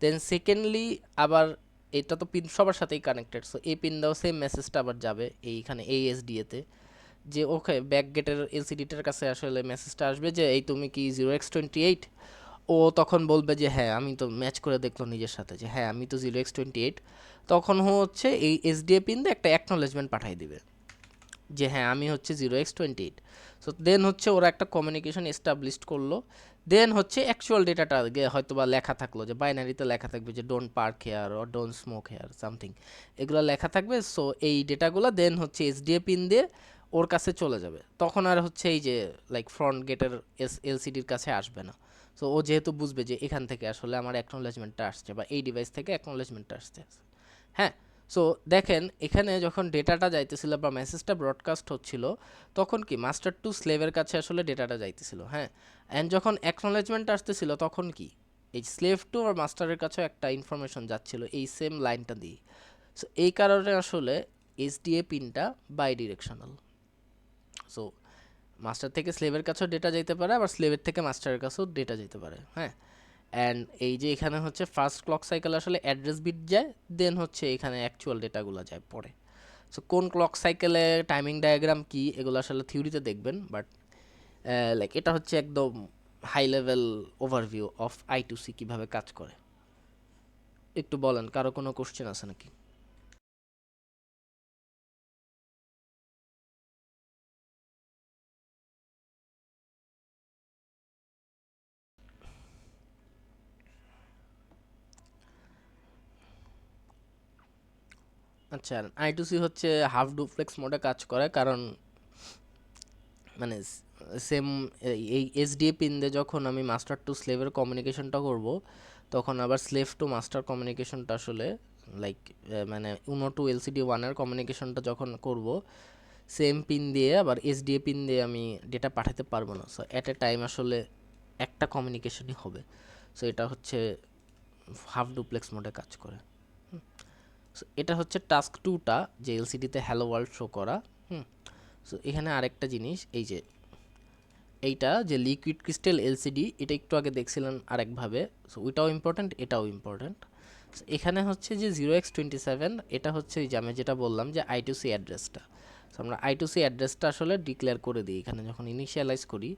দেন সেকেন্ডলি আবার এটা তো পিন সবার সাথেই কানেক্টেড, সো এই পিন দাও সেম মেসেজটা আবার যাবে এইখানে এই এসডিএতে, যে ওকে ব্যাক গেটের এলসিডিটার কাছে আসলে মেসেজটা আসবে যে এই তুমি কি 0x28। ও তখন বলবে যে হ্যাঁ আমি তো ম্যাচ করে দেখলো নিজের সাথে যে হ্যাঁ আমি তো 0x28। তখন হচ্ছে এই এসডিএ পিন দিয়ে একটা অ্যাকনোলেজমেন্ট পাঠিয়ে দিবে যে হ্যাঁ আমি হচ্ছে 0x28। সো দেন হচ্ছে ওরা একটা কমিউনিকেশন এস্টাবলিশড করলো। দেন হচ্ছে অ্যাকচুয়াল ডেটাটা হয়তো বা লেখা থাকলো যে বাইনারিতে লেখা থাকবে যে don't park here or don't smoke here something, এগুলো লেখা থাকবে। সো এই ডেটাগুলো দেন হচ্ছে এসডিএ পিন দিয়ে ওর কাছে চলে যাবে, তখন আর হচ্ছে এই যে লাইক ফ্রন্ট গেটের এলসিডির কাছে আসবে না। সো ও যেহেতু বুঝবে যে এখান থেকে আসলে আমার অ্যাকনোলেজমেন্টটা আসছে বা এই ডিভাইস থেকে অ্যাকনোলেজমেন্টটা আসছে। হ্যাঁ, সো দেখেন এখানে যখন ডেটাটা যাইতেছিল বা মেসেজটা ব্রডকাস্ট হচ্ছিল তখন কি মাস্টার টু স্লেভের কাছে আসলে ডেটাটা যাইতেছিল। হ্যাঁ, অ্যান্ড যখন অ্যাকনোলেজমেন্ট আসতেছিল তখন কি এই স্লেভ টু আর মাস্টারের কাছেও একটা ইনফরমেশন যাচ্ছিল এই সেম লাইনটা দিয়ে। সো এই কারণে আসলে এসডিএ পিনটা বাই ডিরেকশনাল। সো মাস্টার থেকে স্লেভের কাছেও ডেটা যেতে পারে, আবার স্লেভের থেকে মাস্টারের কাছেও ডেটা যেতে পারে। হ্যাঁ, অ্যান্ড এই যে এখানে হচ্ছে ফার্স্ট ক্লক সাইকেল আসলে অ্যাড্রেস বিট যায়, দেন হচ্ছে এখানে অ্যাকচুয়াল ডেটাগুলো যায় পরে। সো কোন ক্লক সাইকেলে টাইমিং ডায়াগ্রাম কি এগুলো আসলে থিওরিতে দেখবেন, বাট লাইক এটা হচ্ছে একদম high level overview of I2C কীভাবে কাজ করে। একটু বলেন কারো কোনো কোশ্চেন আছে নাকি? আচ্ছা, I2C হচ্ছে হাফ ডুপ্লেক্স মোডে কাজ করে, কারণ মানে সেম এই এসডিএ পিন দিয়ে যখন আমি মাস্টার টু স্লেভের কমিউনিকেশনটা করব তখন আবার স্লেভ টু মাস্টার কমিউনিকেশনটা আসলে লাইক মানে উনো টু এলসিডি ওয়ানের কমিউনিকেশনটা যখন করব সেম পিন দিয়ে আবার এসডিএ পিন দিয়ে আমি ডেটা পাঠাতে পারবো না। সো অ্যাট এ টাইম আসলে একটা কমিউনিকেশনই হবে। সো এটা হচ্ছে হাফ ডুপ্লেক্স মোডে কাজ করে। সো এটা হচ্ছে টাস্ক টুটা যে এলসিডিতে হ্যালো ওয়ার্ল্ড শো করা। সো এখানে আরেকটা জিনিস এই যে এইটা যে লিকুইড ক্রিস্টাল এলসিডি, এটা একটু আগে দেখছিলেন আরেকভাবে। সো ওইটাও ইম্পর্ট্যান্ট, এটাও ইম্পর্ট্যান্ট। এখানে হচ্ছে যে 0x27 এটা হচ্ছে যে আমি যেটা বললাম যে I2C অ্যাড্রেসটা। সো আমরা I2C অ্যাড্রেসটা আসলে ডিক্লেয়ার করে দিই এখানে যখন ইনিশিয়ালাইজ করি।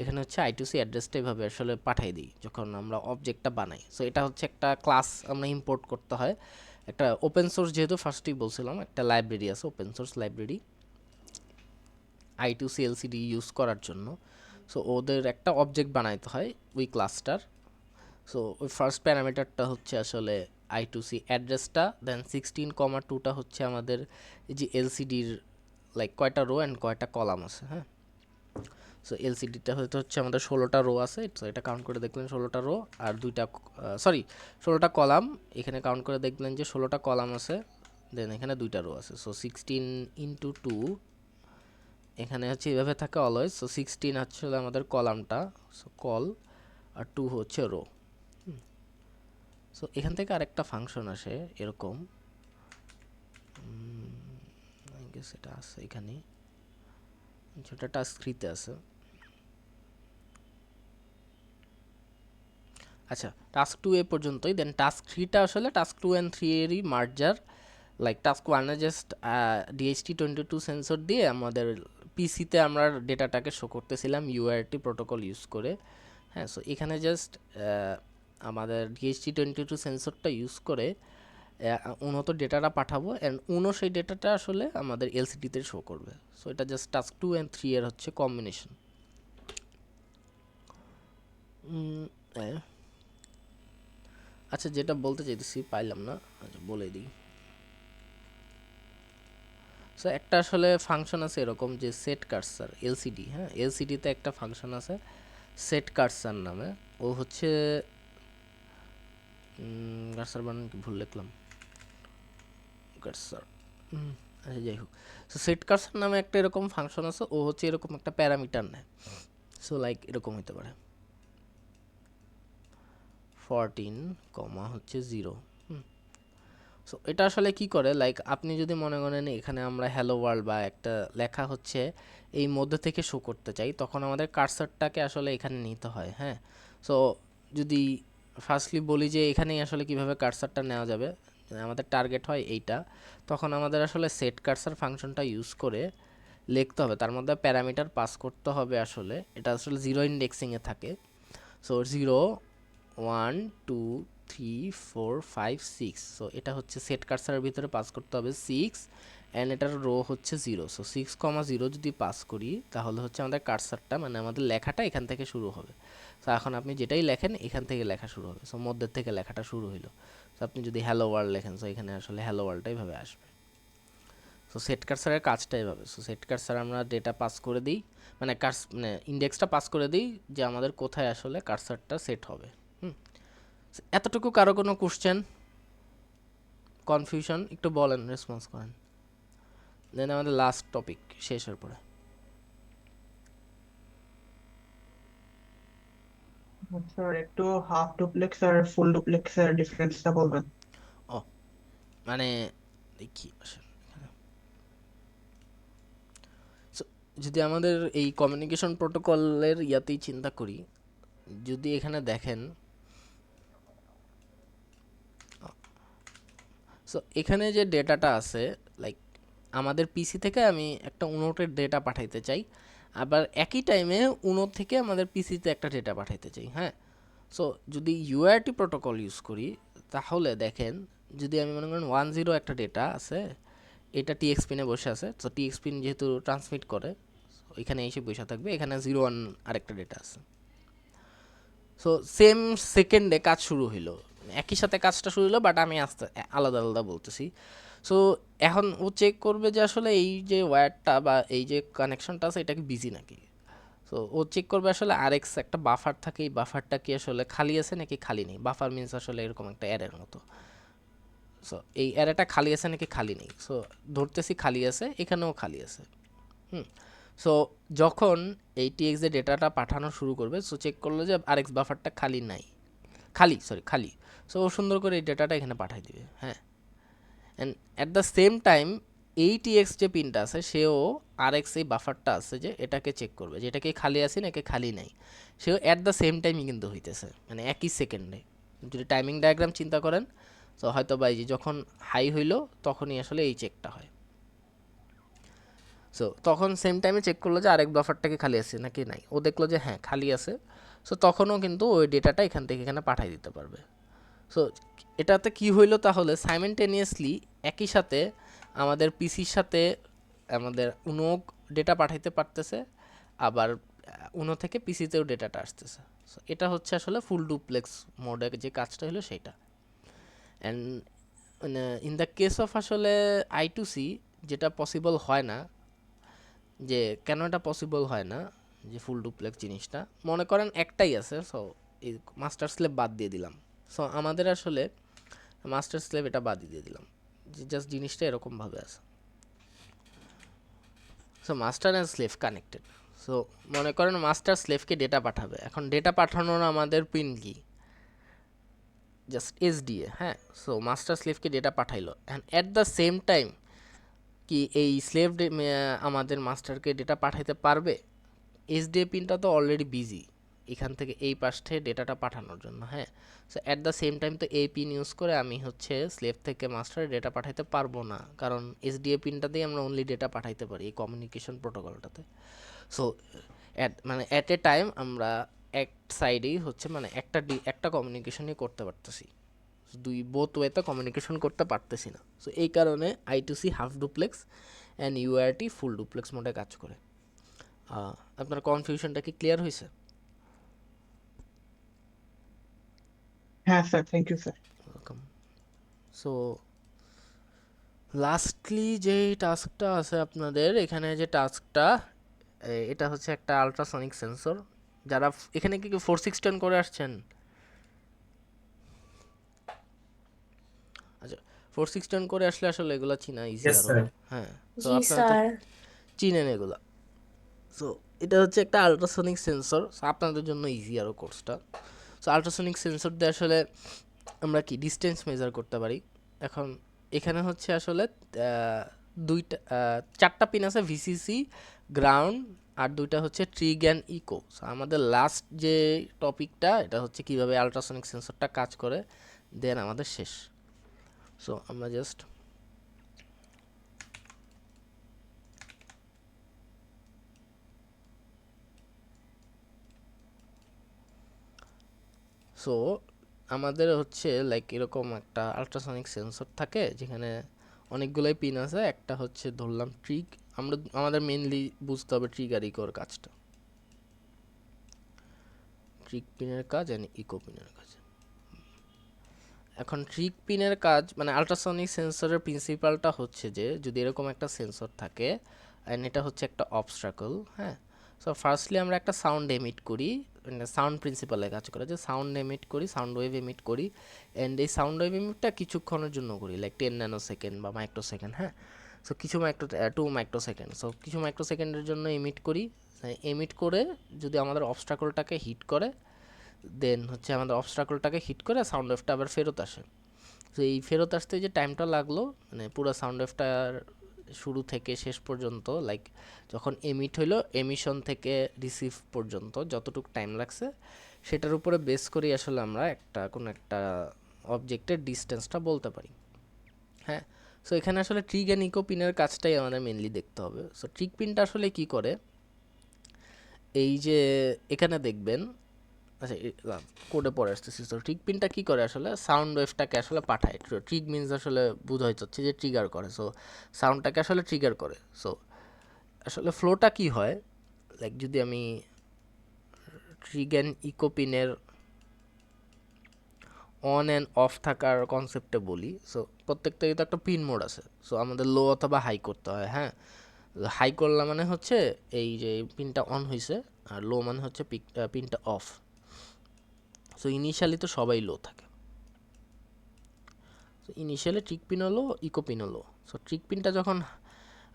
এখানে হচ্ছে I2C অ্যাড্রেসটা এভাবে আসলে পাঠিয়ে দিই যখন আমরা অবজেক্টটা বানাই। সো এটা হচ্ছে একটা ক্লাস আমরা ইম্পোর্ট করতে হয়, একটা ওপেন সোর্স, যেহেতু ফার্স্টেই বলছিলাম একটা লাইব্রেরি আছে open source library I2C LCD use করার জন্য। সো ওদের একটা অবজেক্ট বানাইতে হয় ওই ক্লাসটার। সো ওই ফার্স্ট প্যারামিটারটা হচ্ছে আসলে I2C অ্যাড্রেসটা, দেন 16,2টা হচ্ছে আমাদের এই যে এলসিডির লাইক কয়টা রো অ্যান্ড কয়টা কলাম আছে। হ্যাঁ, সো এলসিডিটা হচ্ছে আমাদের 16টা রো আছে, সো এটা কাউন্ট করে দেখলেন 16টা রো আর 16টা কলাম। এখানে কাউন্ট করে দেখলেন যে 16টা কলাম আছে, দেন এখানে 2টা রো আছে। সো 16 × 2 এখানে হচ্ছে এভাবে থাকে অলওয়েজ। সো 16 হচ্ছে আমাদের কলামটা, সো কল, আর 2 হচ্ছে রো। সো এখান থেকে আরেকটা ফাংশন আসে এরকম, আই গেস এটা আছে এখানে, যেটা টাস্ক 3-তে আছে। আচ্ছা, টাস্ক 2 এ পর্যন্তই। দেন টাস্ক 3টা আসলে টাস্ক 2 অ্যান্ড 3 এরই মার্জার। লাইক টাস্ক 1 এ জাস্ট DHT22 সেন্সর দিয়ে আমাদের পিসিতে আমরা ডেটাটাকে শো করতেছিলাম UART প্রোটোকল ইউজ করে। হ্যাঁ, সো এখানে জাস্ট আমাদের DHT22 সেন্সরটা ইউজ করে উন্নত ডেটাটা পাঠাবো, অ্যান্ড সেই ডেটাটা আসলে আমাদের এলসিডিতে শো করবে। সো এটা জাস্ট টাস্ক 2 অ্যান্ড 3 এর হচ্ছে কম্বিনেশন। আচ্ছা, যেটা বলতে চাইতেছি পাইলাম না, আচ্ছা বলে দিই। সো একটা আসলে ফাংশন আছে এরকম যে সেট কার্সার এলসিডি। হ্যাঁ, এলসিডিতে একটা ফাংশন আছে সেট কার্সার নামে। ও হচ্ছে কার্সার বানান কি ভুল লিখলাম, কার্সার, আচ্ছা যাই হোক। সো সেট কার্সার নামে একটা এরকম ফাংশন আছে, ও হচ্ছে এরকম একটা প্যারামিটার নেয়। সো লাইক এরকম হতে পারে 14, হচ্ছে 0। সো এটা আসলে কি করে, লাইক আপনি যদি মনে করেন এখানে আমরা হ্যালো ওয়ার্ল্ড বা একটা লেখা হচ্ছে এই মধ্যে থেকে শো করতে চাই, তখন আমাদের কার্সারটাকে আসলে এখানে নিতে হয়। হ্যাঁ, সো যদি ফার্স্টলি বলি যে এখানেই আসলে কিভাবে কার্সারটা নেওয়া যাবে, আমাদের টার্গেট হয় এইটা, তখন আমাদের আসলে সেট কার্সার ফাংশনটা ইউজ করে লিখতে হবে, তার মধ্যে প্যারামিটার পাস করতে হবে। আসলে এটা আসলে জিরো ইন্ডেক্সিংয়ে থাকে। সো 0 1 2 3 4 5 6, সো এটা হচ্ছে সেট কার্সারের ভিতরে পাস করতে হবে 6, অ্যান্ড এটার রো হচ্ছে 0। সো 6,0 যদি পাস করি তাহলে হচ্ছে আমাদের কার্সারটা মানে আমাদের লেখাটা এখান থেকে শুরু হবে। সো এখন আপনি যেটাই লেখেন এখান থেকে লেখা শুরু হবে। সো মধ্যের থেকে লেখাটা শুরু হইলো। সো আপনি যদি হ্যালো ওয়ার্ল্ড লেখেন, সো এখানে আসলে হ্যালো ওয়ার্ল্ডটা এইভাবে আসবে। সো সেট কার্সারের কাজটা এভাবে। সো সেট কার্সার আমরা ডেটা পাস করে দিই, মানে মানে ইন্ডেক্সটা পাস করে দিই যে আমাদের কোথায় আসলে কার্সারটা সেট হবে। এতটুকু কারো কোনো কোশ্চেন, কনফিউশন একটু বলেন, রেসপন্স করেন, দেন আমাদের লাস্ট টপিক শেষের পরে। স্যার একটু হাফ ডুপ্লেক্স আর ফুল ডুপ্লেক্সের ডিফারেন্সটা বলবেন। ও মানে দেখি আসেন। So, যদি আমাদের এই কমিউনিকেশন প্রোটোকলের ইয়াতেই চিন্তা করি, যদি এখানে দেখেন, সো এখানে যে ডেটাটা আছে, লাইক আমাদের পিসি থেকে আমি একটা উনোটের ডেটা পাঠাইতে চাই, আবার একই টাইমে উনো থেকে আমাদের পিসিতে একটা ডেটা পাঠাইতে চাই। হ্যাঁ, সো যদি ইউআরটি প্রোটোকল ইউজ করি তাহলে দেখেন, যদি আমি মনে করেন 10 একটা ডেটা আছে, এটা টিএক্স পিনে বসে আছে, তো টিএক্স পিন যেহেতু ট্রান্সমিট করে এখানে এসে বসে থাকবে, এখানে 01 আরেকটা ডেটা আছে। সো সেম সেকেন্ডে কাজ শুরু হইলো, একই সাথে কাজটা শুরু হলো, বাট আমি আস্তে আলাদা আলাদা বলতেছি। সো এখন ও চেক করবে যে আসলে এই যে ওয়্যারটা বা এই যে কানেকশনটা আছে এটা কি বিজি নাকি। সো ও চেক করবে আসলে আরএক্স একটা বাফার থাকে, এই বাফারটা কি আসলে খালি আছে নাকি খালি নেই। বাফার মিনস আসলে এরকম একটা অ্যারের মতো। সো এই অ্যারেটা খালি আছে নাকি খালি নেই। সো ধরতেছি খালি আছে, এখানেও খালি আছে। সো যখন এই টিএক্স এর ডেটাটা পাঠানো শুরু করবে, সো চেক করলো যে আরএক্স বাফারটা খালি নাই, খালি। সো ও সুন্দর করে এই ডেটাটা এখানে পাঠিয়ে দিবে। হ্যাঁ, and at the same time এই টিএক্স যে পিনটা আছে সেও আরএক্স এই বাফারটা আছে যে এটাকে চেক করবে যে এটাকে খালি আছে নাকি খালি নাই, সেও অ্যাট দ্য সেম টাইমই কিন্তু হইতেছে, মানে একই সেকেন্ডে। যদি টাইমিং ডায়াগ্রাম চিন্তা করেন, তো হয়তো বা এই যে যখন হাই হইলো তখনই আসলে এই চেকটা হয়। সো তখন সেম টাইমে চেক করলো যে আরেক বাফারটা কি খালি আছে নাকি নাই, ও দেখলো যে হ্যাঁ খালি আছে, সো তখনও কিন্তু ওই ডেটাটা এখান থেকে এখানে পাঠিয়ে দিতে পারবে। সো এটাতে কি হইলো তাহলে, সাইমেন্টেনিয়াসলি একই সাথে আমাদের পিসির সাথে আমাদের উনো ডেটা পাঠাইতে পারতেছে, আবার উনো থেকে পিসিতেও ডেটাটা আসতেছে। সো এটা হচ্ছে আসলে ফুল ডুপ্লেক্স মোডে যে কাজটা হলো সেটা। And in the case of আসলে I2C যেটা পসিবল হয় না, যে কেন এটা পসিবল হয় না যে ফুল ডুপ্লেক্স জিনিসটা, মনে করেন একটাই আছে, সো এই মাস্টার স্লেভ বাদ দিয়ে দিলাম। সো আমাদের আসলে মাস্টার স্লেভ এটা বাদ দিয়ে দিলাম, যে জাস্ট জিনিসটা এরকমভাবে আছে। So master and slave connected. So মনে করেন মাস্টার স্লেভকে ডেটা পাঠাবে, এখন ডেটা পাঠানোর আমাদের পিন কি, জাস্ট SDA। হ্যাঁ, সো মাস্টার স্লেভকে ডেটা পাঠাইলো, and at the same time কি এই স্লেভ আমাদের মাস্টারকে ডেটা পাঠাইতে পারবে। SDA পিনটা তো অলরেডি বিজি এখান থেকে এই পাশ থেকে ডেটাটা পাঠানোর জন্য। হ্যাঁ, so at the same time তো এই পিন ইউজ করে আমি হচ্ছে স্লেভ থেকে মাস্টারে ডেটা পাঠাইতে পারবো না, কারণ SDA পিনটা দিয়ে আমরা অনলি ডেটা পাঠাইতে পারি এই কমিউনিকেশন প্রোটোকলটাতে। সো মানে অ্যাট এ টাইম আমরা এক সাইডেই হচ্ছে মানে একটা কমিউনিকেশনই করতে পারতেছি, বোথ ওয়েতে কমিউনিকেশন করতে পারতেছি না। সো এই কারণে I2C half duplex and UART full duplex মোডে কাজ করে। আপনার কনফিউশনটা কি ক্লিয়ার হয়েছে? হ্যাঁ sir, thank you sir. Welcome. So lastly যেই টাস্কটা আছে আপনাদের এখানে, যে টাস্কটা এটা হচ্ছে একটা আলট্রাসনিক সেন্সর। যারা এখানে কি 461 করে আসছেন? আচ্ছা, 461 করে আসলে আসলে এগুলো চিনা ইজি Yes, আরো। sir. হ্যাঁ, তো জি আপনারা তো স্যার। চিনেন এগুলা। সো এটা হচ্ছে একটা আলট্রাসনিক সেন্সর, আপনাদের জন্য ইজি আরও কোর্সটা। সো আলট্রাসনিক সেন্সর দিয়ে আসলে আমরা কি ডিস্টেন্স মেজার করতে পারি। এখন এখানে হচ্ছে আসলে চারটা পিন আছে, ভিসিসি, গ্রাউন্ড, আর দুইটা হচ্ছে ট্রিগ অ্যান্ড ইকো। সো আমাদের লাস্ট যে টপিকটা এটা হচ্ছে কিভাবে আল্ট্রাসনিক সেন্সরটা কাজ করে, দেন আমাদের শেষ। সো আমরা জাস্ট সো আমাদের হচ্ছে লাইক এরকম একটা আল্ট্রাসনিক সেন্সর থাকে যেখানে অনেকগুলোই পিন আছে। একটা হচ্ছে ধরলাম ট্রিগ, আমাদের মেইনলি বুঝতে হবে ট্রিগ আর ইকোর কাজটা। ট্রিগ পিনের কাজ এন্ড ইকো পিনের কাজ। এখন ট্রিগ পিনের কাজ মানে আল্ট্রাসনিক সেন্সরের প্রিন্সিপালটা হচ্ছে যে যদি এরকম একটা সেন্সর থাকে এন্ড এটা হচ্ছে একটা অবস্ট্রাকল, হ্যাঁ। সো ফার্স্টলি আমরা একটা সাউন্ড এমিট করি, সাউন্ড প্রিন্সিপালে কাজ করে যে সাউন্ড এমিট করি, সাউন্ড ওয়েভ এমিট করি, এন্ড এই সাউন্ড ওয়েভ এমিটটা কিছুক্ষণের জন্য করি, লাইক 10 ন্যানো সেকেন্ড বা মাইক্রো সেকেন্ড, হ্যাঁ। সো কিছু 2 মাইক্রো সেকেন্ড, সো কিছু মাইক্রো সেকেন্ডের জন্য এমিট করি। এমিট করে যদি আমাদের অবস্ট্রাকলটাকে হিট করে, দেন হচ্ছে আমাদের অবস্ট্রাকলটাকে হিট করে সাউন্ড ওয়েভটা আবার ফেরত আসে। তো এই ফেরত আসতে যে টাইমটা লাগলো মানে পুরো সাউন্ড ওয়েভটার শুরু থেকে শেষ পর্যন্ত, লাইক যখন এমিট হইলো এমিশন থেকে রিসিভ পর্যন্ত যতটুকু টাইম লাগছে সেটার উপরে বেস করি আসলে আমরা কোনো একটা অবজেক্টের ডিস্টেন্সটা বলতে পারি, হ্যাঁ। সো এখানে আসলে ট্রিগ অ্যান্ড ইকো পিনের কাজটাই আমাদের মেনলি দেখতে হবে। সো ট্রিগ পিনটা আসলে কি করে, এই যে এখানে দেখবেন, আচ্ছা কোডে পরে আসতেছি। তো ট্রিগ পিনটা কি করে আসলে সাউন্ড ওয়েভটাকে আসলে পাঠায়। ট্রিগ মিনস আসলে বোঝাই যাচ্ছে যে ট্রিগার করে, সো সাউন্ডটাকে আসলে ট্রিগার করে। সো আসলে ফ্লোটা কি হয়, লাইক যদি আমি ট্রিগ অ্যান্ড ইকো পিনের অন অ্যান্ড অফ থাকার কনসেপ্টে বলি। সো প্রত্যেকটারই তো একটা পিন মোড আছে, সো আমাদের লো অথবা হাই করতে হয়, হ্যাঁ। হাই করলাম মানে হচ্ছে এই যে পিনটা অন হয়েছে, আর লো মানে হচ্ছে পিনটা অফ। সো ইনিশিয়ালি তো সবাই লো থাকে, সো ইনিশিয়ালি ট্রিগ পিন হলো, ইকো পিন হলো। সো ট্রিগ পিনটা যখন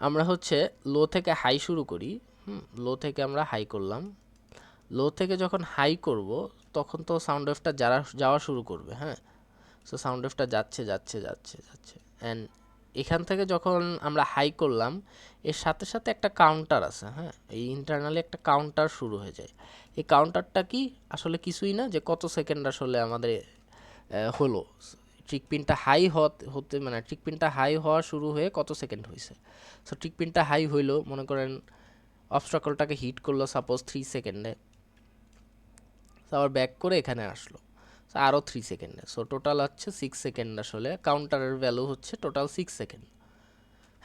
আমরা হচ্ছে লো থেকে হাই শুরু করি, লো থেকে আমরা হাই করলাম, লো থেকে যখন হাই করব তখন তো সাউন্ড ওয়েভটা যাওয়া শুরু করবে, হ্যাঁ। সো সাউন্ড ওয়েভটা যাচ্ছে যাচ্ছে যাচ্ছে যাচ্ছে, অ্যান্ড এখান থেকে যখন আমরা হাই করলাম এর সাথে সাথে একটা কাউন্টার আছে, হ্যাঁ। এই ইন্টারনালি একটা কাউন্টার শুরু হয়ে যায়। এই কাউন্টারটা কি আসলে কিছুই না, যে কত সেকেন্ড আসলে আমাদের হলো ট্রিগ পিনটা হাই হতে মানে ট্রিগ পিনটা হাই হওয়া শুরু হয়ে কত সেকেন্ড হয়েছে। সো ট্রিগ পিনটা হাই হইলো, মনে করেন অবস্ট্রাকলটাকে হিট করলো সাপোজ 3 সেকেন্ডে, আবার ব্যাক করে এখানে আসলো আরও 3 সেকেন্ডে। সো টোটাল হচ্ছে 6 সেকেন্ড, আসলে কাউন্টারের ভ্যালু হচ্ছে টোটাল 6 সেকেন্ড,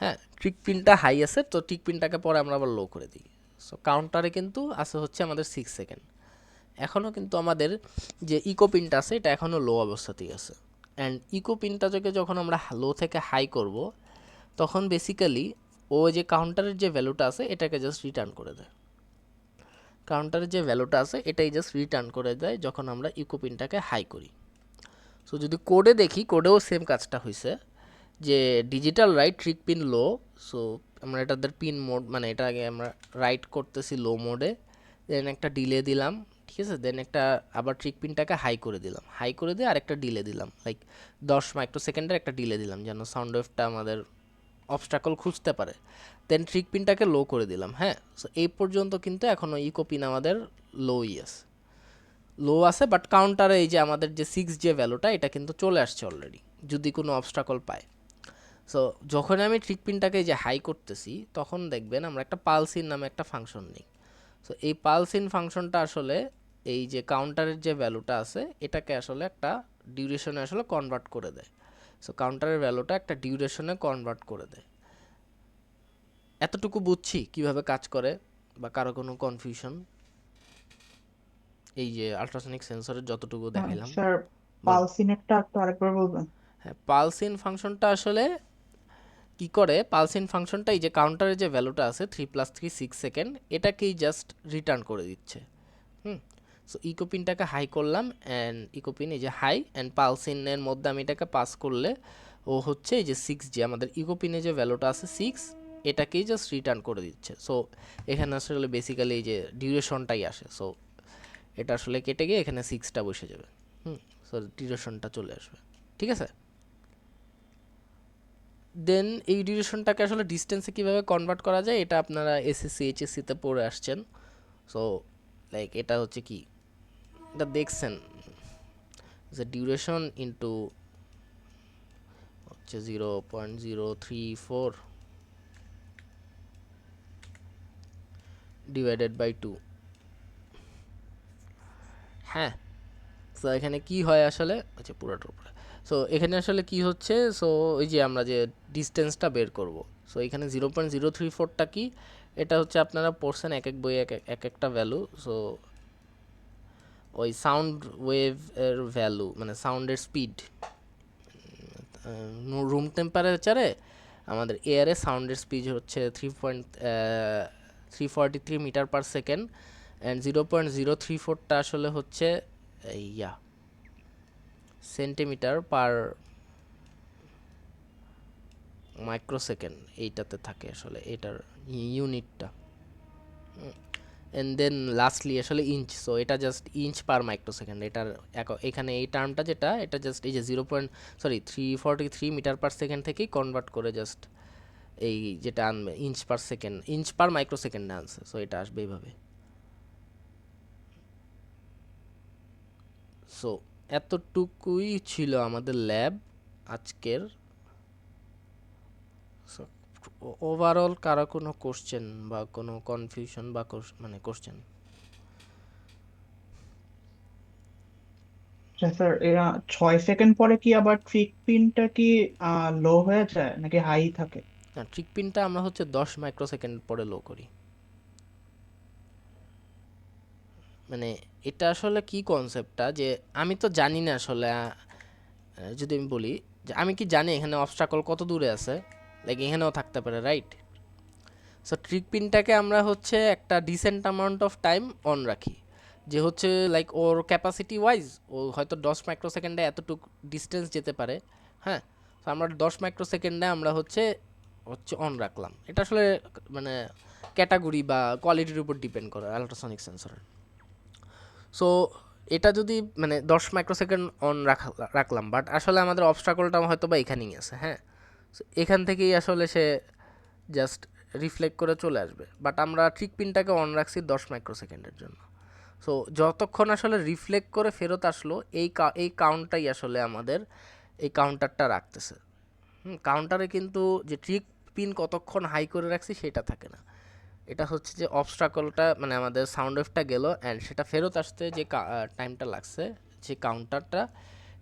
হ্যাঁ। ট্রিগ পিনটা হাই আছে, তো ট্রিগ পিনটাকে পরে আমরা আবার লো করে দিই। সো কাউন্টারে কিন্তু আছে হচ্ছে আমাদের 6 সেকেন্ড। এখনও কিন্তু আমাদের যে ইকো পিনটা আছে এটা এখনও লো অবস্থাতেই আছে, অ্যান্ড ইকো পিনটাকে যখন আমরা লো থেকে হাই করব তখন বেসিক্যালি ও যে কাউন্টারের যে ভ্যালুটা আছে এটাকে জাস্ট রিটার্ন করে দেয়। কাউন্টারের যে ভ্যালুটা আছে এটাই জাস্ট রিটার্ন করে দেয় যখন আমরা ইকো পিনটাকে হাই করি। সো যদি কোডে দেখি, কোডেও সেম কাজটা হয়েছে যে ডিজিটাল রাইট ট্রিগ পিন লো। সো আমরা এটাদের পিন মোড মানে এটা আগে আমরা রাইট করতেছি লো মোডে, দেন একটা ডিলে দিলাম, ঠিক আছে। দেন একটা আবার ট্রিগ পিনটাকে হাই করে দিলাম, হাই করে দিয়ে আরেকটা ডিলে দিলাম, লাইক 10 মাইক্রো সেকেন্ডের একটা ডিলে দিলাম যেন সাউন্ড ওয়েভটা আমাদের অবস্ট্রাকল খুঁজতে পারে। দেন ট্রিগ পিনটাকে লো করে দিলাম, হ্যাঁ। সো এই পর্যন্ত কিন্তু এখনও ইকো পিন আমাদের লোই আছে, লো আছে, বাট কাউন্টারে এই যে আমাদের যে 6 যে ভ্যালুটা এটা কিন্তু চলে আসছে অলরেডি যদি কোনো অবস্ট্রাকল পায়। সো যখন আমি ট্রিগ পিনটাকে যে হাই করতেছি তখন দেখবেন আমরা একটা পালসিন নামে একটা ফাংশন নিই। সো এই পালসিন ফাংশনটা আসলে এই যে কাউন্টারের যে ভ্যালুটা আছে এটাকে আসলে একটা ডিউরেশনে আসলে কনভার্ট করে দেয়। সো কাউন্টারের ভ্যালুটা একটা ডিউরেশনে কনভার্ট করে দেয়। এতটুকু বুঝছি কিভাবে কাজ করে, বা কারো কোনো কনফিউশন এই যে আল্ট্রাসনিক সেন্সরের যতটুকু দেখাইলাম? স্যার বল। পালসিনেরটা একটু আরেকবার বলবেন? হ্যাঁ, পালসিন ফাংশনটা আসলে কি করে, পালসিন ফাংশনটা এই যে কাউন্টারের যে ভ্যালুটা আছে 3 + 3 6 সেকেন্ড এটাকেই জাস্ট রিটার্ন করে দিচ্ছে। সো ইকো পিনটাকে হাই করলাম অ্যান্ড ইকো পিন এই যে হাই অ্যান্ড পালসিনের মধ্যে আমি এটাকে পাস করলে ও হচ্ছে এই যে 6 যে আমাদের ইকো পিনে যে ভ্যালুটা আছে 6 এটাকেই জাস্ট রিটার্ন করে দিচ্ছে। সো এখানে আসলে বেসিক্যালি এই যে ডিউরেশনটাই আসে। সো এটা আসলে কেটে গিয়ে এখানে 6টা বসে যাবে, সো ডিউরেশনটা চলে আসবে, ঠিক আছে। দেন এই ডিউরেশনটাকে আসলে ডিস্টেন্সে কিভাবে কনভার্ট করা যায় এটা আপনারা এসএসসি এইচএসসিতে পড়ে আসছেন। সো লাইক এটা হচ্ছে কি, এটা দেখছেন যে ডিউরেশন ইন্টু হচ্ছে 0.034 ডিভাইডেড বাই 2। হ্যাঁ, সো এখানে কি হয় আসলে, আচ্ছা পুরোটার উপরে, সো এখানে আসলে কি হচ্ছে, সো ওই যে আমরা যে ডিস্টেন্সটা বের করব, সো এখানে 0.034টা কি, এটা হচ্ছে আপনারা পড়ছেন এক এক বই এক একটা ভ্যালু। সো ওই সাউন্ড ওয়েভ এর ভ্যালু মানে সাউন্ডের স্পিড, রুম টেম্পারেচারে আমাদের এয়ারে সাউন্ডের স্পিড হচ্ছে 3.343 মিটার পার সেকেন্ড, অ্যান্ড 0.034টা আসলে হচ্ছে ইয়া সেন্টিমিটার পার মাইক্রোসেকেন্ড, এইটাতে থাকে আসলে এটার ইউনিটটা। এন্ড দেন লাস্টলি আসলে ইঞ্চ, সো এটা জাস্ট ইঞ্চ পার মাইক্রোসেকেন্ড, এটার এখানে এই টার্মটা যেটা, এটা জাস্ট এই যে 343 মিটার পার সেকেন্ড থেকেই কনভার্ট করে জাস্ট এই যেটা আনবে inch per second, inch per মাইক্রোসেকেন্ডে আনছে, সো এটা আসবে এইভাবে। সো এতটুকুই ছিল আমাদের ল্যাব আজকের। ওভারঅল কারো কোনো কোশ্চেন বা কোনো কনফিউশন বা মানে কোশ্চেন? আচ্ছা স্যার, এরা 6 সেকেন্ড পরে কি আবার ট্রিক পিনটা কি লো হয়ে যায় নাকি হাই থাকে? না, ট্রিক পিনটা আমরা হচ্ছে 10 মাইক্রোসেকেন্ড পরে লো করি। মানে এটা আসলে কি কনসেপ্টটা, যে আমি তো জানি না আসলে, যদি আমি বলি যে আমি কি জানি এখানে অবস্ট্রাকল কত দূরে আছে, লাইক এখানেও থাকতে পারে, রাইট? সো ট্রিক পিনটাকে আমরা হচ্ছে একটা decent amount of time on রাখি, যে হচ্ছে লাইক ওর ক্যাপাসিটি ওয়াইজ ও হয়তো 10 মাইক্রোসেকেন্ডে এতটুকু ডিস্টেন্স যেতে পারে। হ্যাঁ, তো আমরা 10 মাইক্রোসেকেন্ডে আমরা হচ্ছে হচ্ছে অন রাখলাম। এটা আসলে মানে ক্যাটাগরি বা কোয়ালিটির উপর ডিপেন্ড করে আল্ট্রাসনিক সেন্সরের। সো এটা যদি মানে 10 মাইক্রোসেকেন্ড অন রাখলাম, বাট আসলে আমাদের অবস্ট্রাকলটা হয়তো বা এখানেই আছে। হ্যাঁ, সো এখান থেকেই আসলে সে জাস্ট রিফ্লেক্ট করে চলে আসবে, বাট আমরা ট্রিক পিনটাকে অন রাখছি 10 মাইক্রোসেকেন্ডের জন্য। সো যতক্ষণ আসলে রিফ্লেক্ট করে ফেরত আসলো এই কাউন্টটাই আসলে আমাদের এই কাউন্টারটা রাখতেছে। কাউন্টারে কিন্তু যে ট্রিক পিন কতক্ষণ হাই করে রাখছি সেটা থাকে না, এটা হচ্ছে যে অবস্ট্রাকলটা মানে আমাদের সাউন্ড ওয়েভটা গেল অ্যান্ড সেটা ফেরত আসতে যে টাইমটা লাগছে, যে কাউন্টারটা,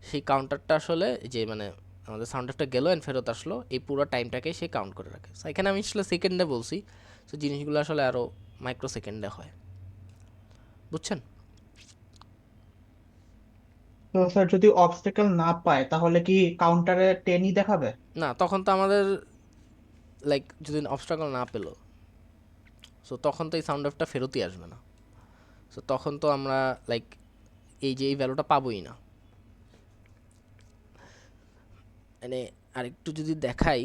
সেই কাউন্টারটা আসলে যে মানে আমাদের সাউন্ড ওয়েভটা গেল অ্যান্ড ফেরত আসলো, এই পুরো টাইমটাকে সে কাউন্ট করে রাখে। সো এখানে আমি আসলে সেকেন্ডে বলছি, সো জিনিসগুলো আসলে আরও মাইক্রো সেকেন্ডে হয়, বুঝছেন? তো স্যার যদি অবস্টেকল না পায় তাহলে কি কাউন্টারে 10ই দেখাবে? না, তখন তো আমাদের লাইক যদি অবস্ট্রাকল না পেলো, সো তখন তো এই সাউন্ড ওয়েভটা ফেরতই আসবে না। সো তখন তো আমরা লাইক এই যে এই ভ্যালুটা পাবোই না। মানে আরেকটু যদি দেখাই,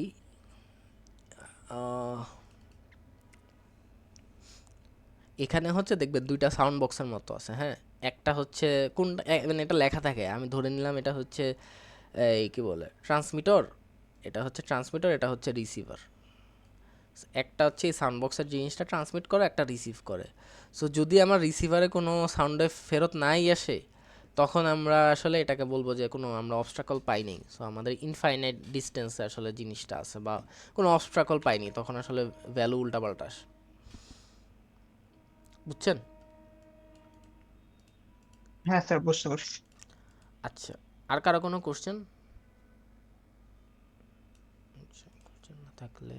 এখানে হচ্ছে দেখবেন দুইটা সাউন্ড বক্সের মতো আছে। হ্যাঁ, একটা হচ্ছে কোনটা মানে এটা লেখা থাকে, আমি ধরে নিলাম এটা হচ্ছে এই কি বলে ট্রান্সমিটর, এটা হচ্ছে ট্রান্সমিটর, এটা হচ্ছে রিসিভার। একটা হচ্ছে এই সাউন্ড বক্সের জিনিসটা ট্রান্সমিট করে, একটা রিসিভ করে। সো যদি আমার রিসিভারে কোনো সাউন্ড ওয়েভ ফেরত নাই আসে, তখন আমরা আসলে এটাকে বলবো যে কোনো আমরা অবস্ট্রাকল পাইনি। সো আমাদের ইনফাইনাইট ডিস্টেন্সে আসলে জিনিসটা আছে বা কোনো অবস্ট্রাকল পাইনি, তখন আসলে ভ্যালু উল্টাপাল্টা আসে, বুঝছেন? হ্যাঁ স্যার, বুঝতে পারছি। আচ্ছা, আর কারো কোনো কোশ্চেন? কোশ্চেন না থাকলে